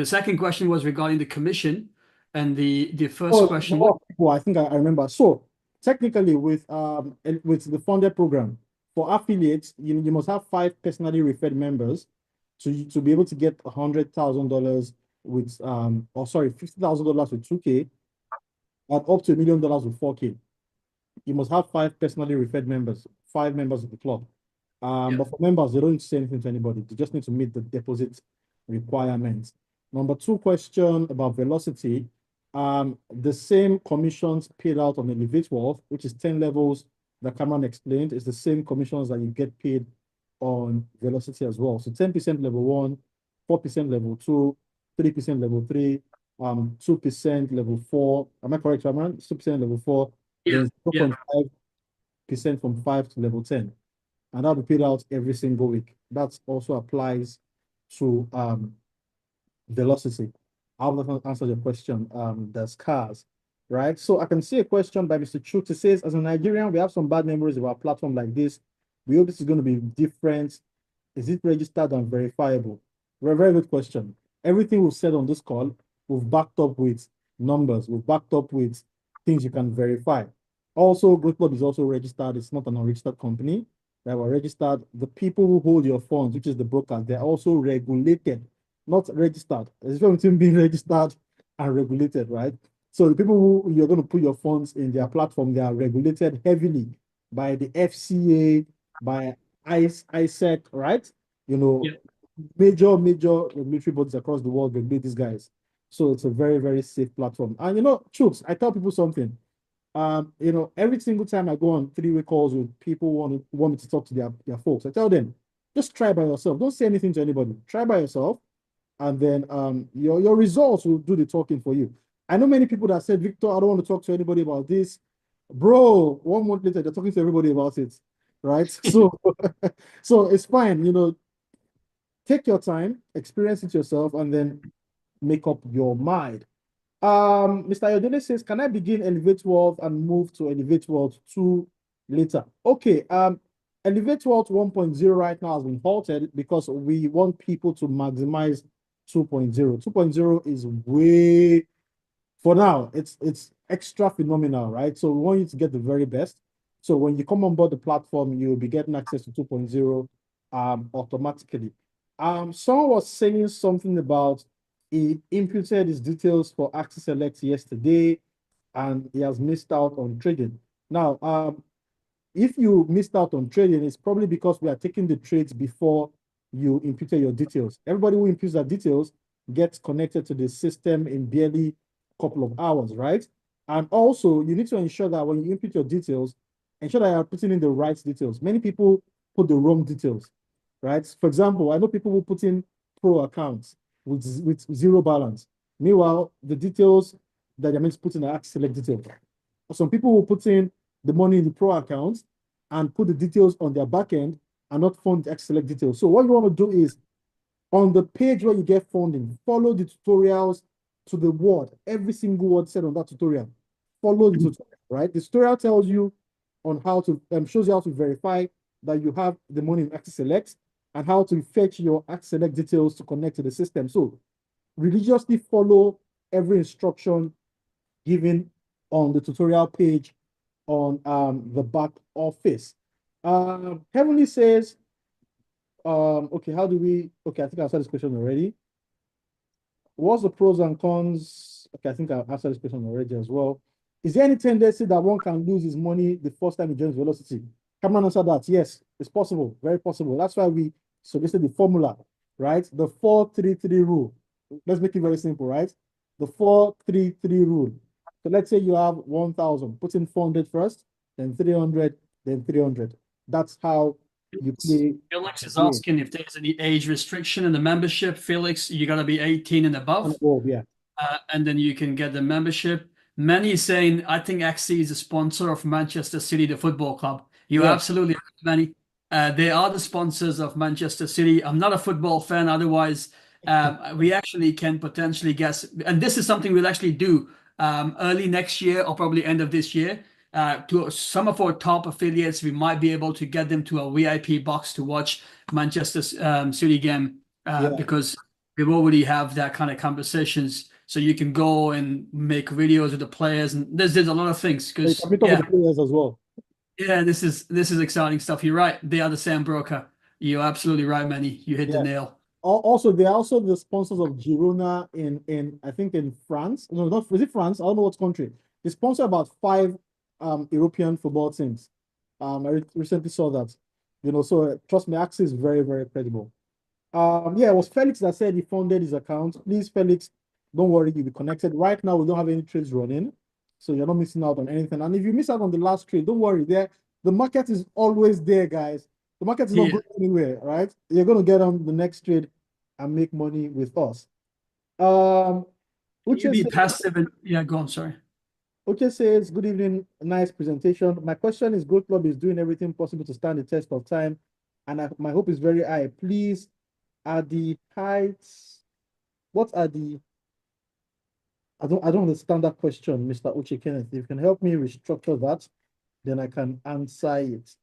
second question was regarding the commission, and the first question was I think I remember. So technically, with the funded program for affiliates, you must have 5 personally referred members to be able to get $100,000 with $50,000 with 2K and up to $1 million with 4K. You must have 5 personally referred members, 5 members of the club. But for members, they don't need to say anything to anybody. They just need to meet the deposit requirements. Number 2 question about Velocity. The same commissions paid out on Elevate Wealth, which is 10 levels that Cameron explained, is the same commissions that you get paid on Velocity as well. So 10% level 1, 4% level 2, 3% level 3, 2% level 4. Am I correct, Cameron? 2% level 4, then 0.5% from 5 to level 10. And that'll be paid out every single week. That also applies to Velocity. I hope that answers your question. There's cars, right? So I can see a question by Mr. Chuk. It says, as a Nigerian, we have some bad memories of our platform like this. We hope this is going to be different. Is it registered and verifiable? Very good question. Everything we've said on this call, we've backed up with numbers. We've backed up with things you can verify. Also, Growth Club is also registered. It's not an unregistered company. That were registered. The people who hold your funds, which is the brokers, they're also regulated, not registered. There's difference between being registered and regulated, right? So the people who you're going to put your funds in their platform, they are regulated heavily by the FCA, by ISEC, right? You know, major regulatory bodies across the world regulate these guys. So it's a very, very safe platform. And you know, Chooks, I tell people something. You know, every single time I go on 3-way calls with people who want me to talk to their folks, I tell them, just try by yourself. Don't say anything to anybody. Try by yourself, and then your results will do the talking for you. I know many people that said, Victor, I don't want to talk to anybody about this. Bro, 1 month later, they're talking to everybody about it, right? So, so it's fine, you know, take your time, experience it yourself, and then make up your mind. Mr. Ayodele says, can I begin Elevate World and move to Elevate World 2 later? Okay, Elevate World 1.0 right now has been halted because we want people to maximize 2.0. 2.0 is way, for now, it's extra phenomenal, right? So we want you to get the very best. So when you come on board the platform, you'll be getting access to 2.0 automatically. Someone was saying something about he imputed his details for Axis Select yesterday, and he has missed out on trading. Now, if you missed out on trading, it's probably because we are taking the trades before you imputed your details. Everybody who imputes their details gets connected to the system in barely a couple of hours, right? And also, you need to ensure that when you input your details, ensure that you're putting in the right details. Many people put the wrong details, right? For example, I know people who put in pro accounts with 0 balance. Meanwhile, the details that they're meant to put in are select details. Some people will put in the money in the pro accounts and put the details on their back end and not fund the select details. So what you want to do is on the page where you get funding, follow the tutorials to the word, every single word said on that tutorial. Follow the tutorial, right? The tutorial tells you on how to, shows you how to verify that you have the money in Access Select and how to fetch your Access Select details to connect to the system. So religiously follow every instruction given on the tutorial page on the back office. Heavenly says, okay, how do we, okay, I think I answered this question already. What's the pros and cons? Okay, I think I answered this question already as well. Is there any tendency that one can lose his money the first time he joins Velocity? Come on, answer that. Yes, it's possible, very possible. That's why we suggested the formula, right? The 4-3-3 rule. Let's make it very simple, right? The 4-3-3 rule. So let's say you have 1,000, put in 400 first, then 300, then 300. That's how you play. Felix is asking if there's any age restriction in the membership. Felix, you got to be 18 and above, Yeah. and then you can get the membership. Many saying, I think XC is a sponsor of Manchester City, the football club. You're Yeah. absolutely right, Manny. They are the sponsors of Manchester City. I'm not a football fan, otherwise, we actually can potentially guess, and this is something we'll actually do early next year or probably end of this year. To some of our top affiliates, we might be able to get them to a VIP box to watch Manchester City game Yeah. because we already have that kind of conversations. So you can go and make videos with the players, and there's a lot of things You because can meet up with the players as well. yeah, this is exciting stuff. You're right. They are the same broker. You're absolutely right, Manny. You hit the Yeah. nail. Also, they're also the sponsors of Girona in I think in France. No, not is it France? I don't know what country. They sponsor about 5 European football teams. I recently saw that. You know, so trust me, Axis is very, very credible. Yeah, it was Felix that said he funded his account. Please, Felix, don't worry, you'll be connected. Right now, we don't have any trades running, so you're not missing out on anything. And if you miss out on the last trade, don't worry. The market is always there, guys. The market is not Yeah. going anywhere, right? You're going to get on the next trade and make money with us. You be Uche passive and yeah, go on. Sorry. says, good evening, nice presentation. My question is, Growth Club is doing everything possible to stand the test of time, and my hope is very high. Please, are the heights, what are the, I don't understand that question, Mr. Uche Kenneth. If you can help me restructure that, then I can answer it.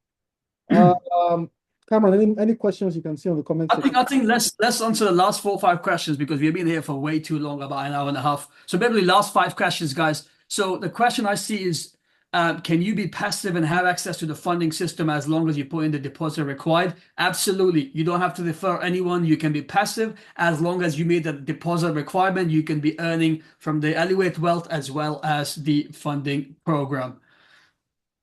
Cameron, any questions you can see on the comment section? I think let's answer the last 4 or 5 questions because we've been here for way too long, about an hour and a half. So maybe the last 5 questions, guys. So the question I see is, can you be passive and have access to the funding system as long as you put in the deposit required? Absolutely. You don't have to refer anyone. You can be passive as long as you meet the deposit requirement. You can be earning from the Elevate Wealth as well as the funding program.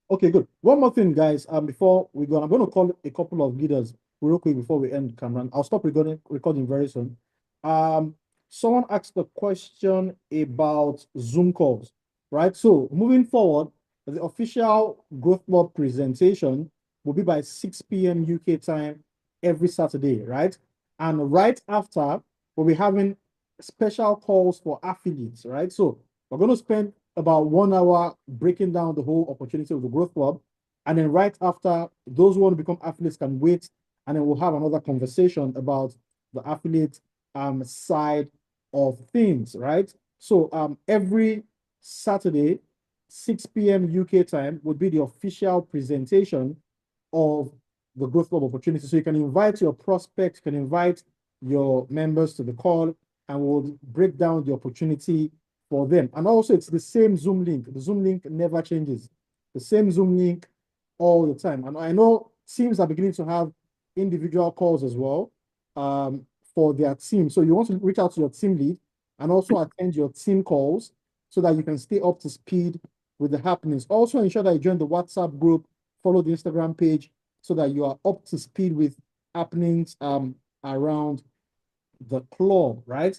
Okay, good. One more thing, guys. Before we go, I'm going to call a couple of leaders real quick before we end, Cameron. I'll stop recording very soon. Someone asked a question about Zoom calls, right? So moving forward, the official Growth Club presentation will be by 6 p.m. UK time every Saturday, right? And right after, we'll be having special calls for affiliates, right? So we're going to spend about 1 hour breaking down the whole opportunity of the Growth Club. And then right after, those who want to become affiliates can wait, and then we'll have another conversation about the affiliate side of things, right? So every Saturday, 6 p.m. UK time would be the official presentation of the Growth Club opportunity. So you can invite your prospects, you can invite your members to the call, and we'll break down the opportunity for them. And also, it's the same Zoom link. The Zoom link never changes. The same Zoom link all the time. And I know teams are beginning to have individual calls as well for their team. So you want to reach out to your team lead and also attend your team calls so that you can stay up to speed with the happenings. Also, ensure that you join the WhatsApp group, follow the Instagram page so that you are up to speed with happenings around the club, right?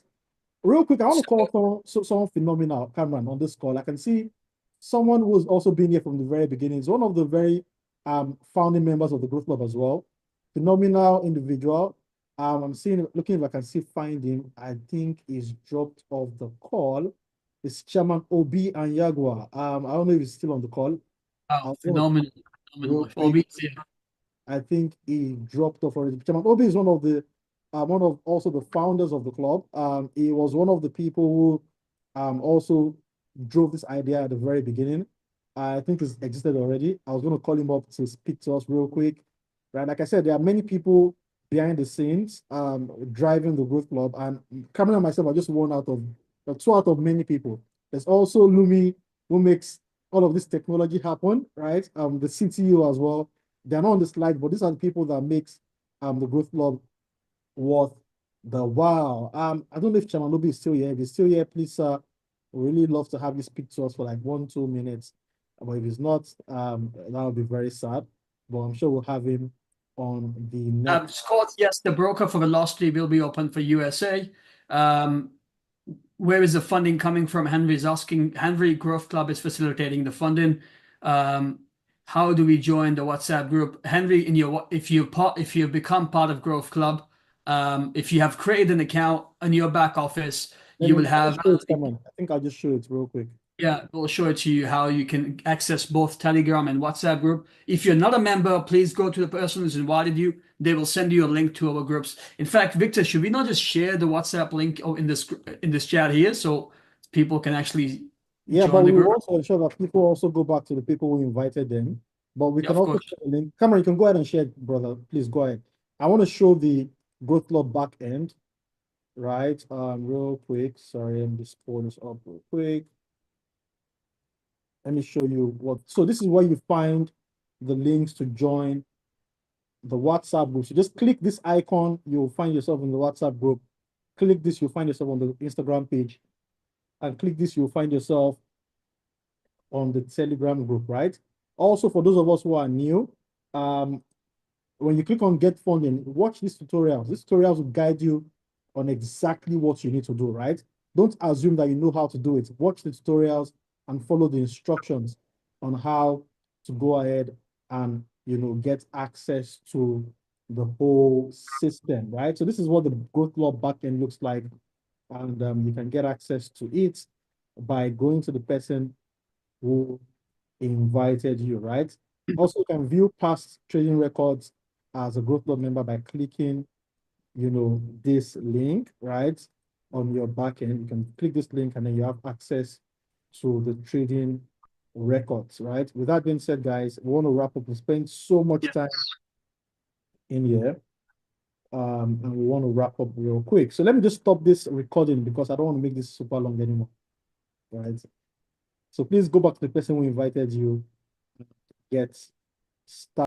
Real quick, I want to call someone phenomenal, Cameron, on this call. I can see someone who's also been here from the very beginning. He's one of the very founding members of the Growth Club as well. Phenomenal individual. I'm looking if I can find him. I think he's dropped off the call. It's Chairman Obi and Yagua. I don't know if he's still on the call. Oh, phenomenal. I think he dropped off already. Chairman Obi is one of also the founders of the club. He was one of the people who also drove this idea at the very beginning. I think it's existed already. I was going to call him up to speak to us real quick. Right, like I said, there are many people behind the scenes driving the Growth Club, and Cameron and myself are just two out of many people. There's also Lumi, who makes all of this technology happen, right? The CTO as well. They're not on the slide, but these are the people that makes the Growth Club worth the wow. I don't know if Chamanobi is still here. If he's still here, please, we really love to have you speak to us for like 1-2 minutes. But if he's not, that would be very sad. But I'm sure we'll have him on the next. Scott, yes, the broker for Velocity will be open for USA. Where is the funding coming from? Henry is asking. Henry Growth Club is facilitating the funding. How do we join the WhatsApp group? Henry, if you become part of Growth Club, if you have created an account in your back office, you will have. I think I'll just show it real quick. Yeah, we'll show it to you how you can access both Telegram and WhatsApp group. If you're not a member, please go to the person who's invited you. They will send you a link to our groups. In fact, Victor, should we not just share the WhatsApp link in this chat here so people can actually Yeah, join but the we group? want to ensure that people also go back to the people who invited them. But we Yeah, can of also course. share the link. Cameron, you can go ahead and share it, brother. Please go ahead. I want to show the Growth Club back end, right? Real quick. Sorry, let me just pull this up real quick. Let me show you what. So this is where you find the links to join the WhatsApp group. So just click this icon, you'll find yourself in the WhatsApp group. Click this, you'll find yourself on the Instagram page. And click this, you'll find yourself on the Telegram group, right? Also, for those of us who are new, when you click on Get Funding, watch these tutorials. These tutorials will guide you on exactly what you need to do, right? Don't assume that you know how to do it. Watch the tutorials and follow the instructions on how to go ahead and get access to the whole system, right? So this is what the Growth Club backend looks like, and you can get access to it by going to the person who invited you, right? Also, you can view past trading records as a Growth Club member by clicking, this link, right, on your backend. You can click this link and then you have access to the trading records, right? With that being said, guys, we want to wrap up. We spent so much time in here, and we want to wrap up real quick. So let me just stop this recording because I don't want to make this super long anymore, right? So please go back to the person who invited you, get started.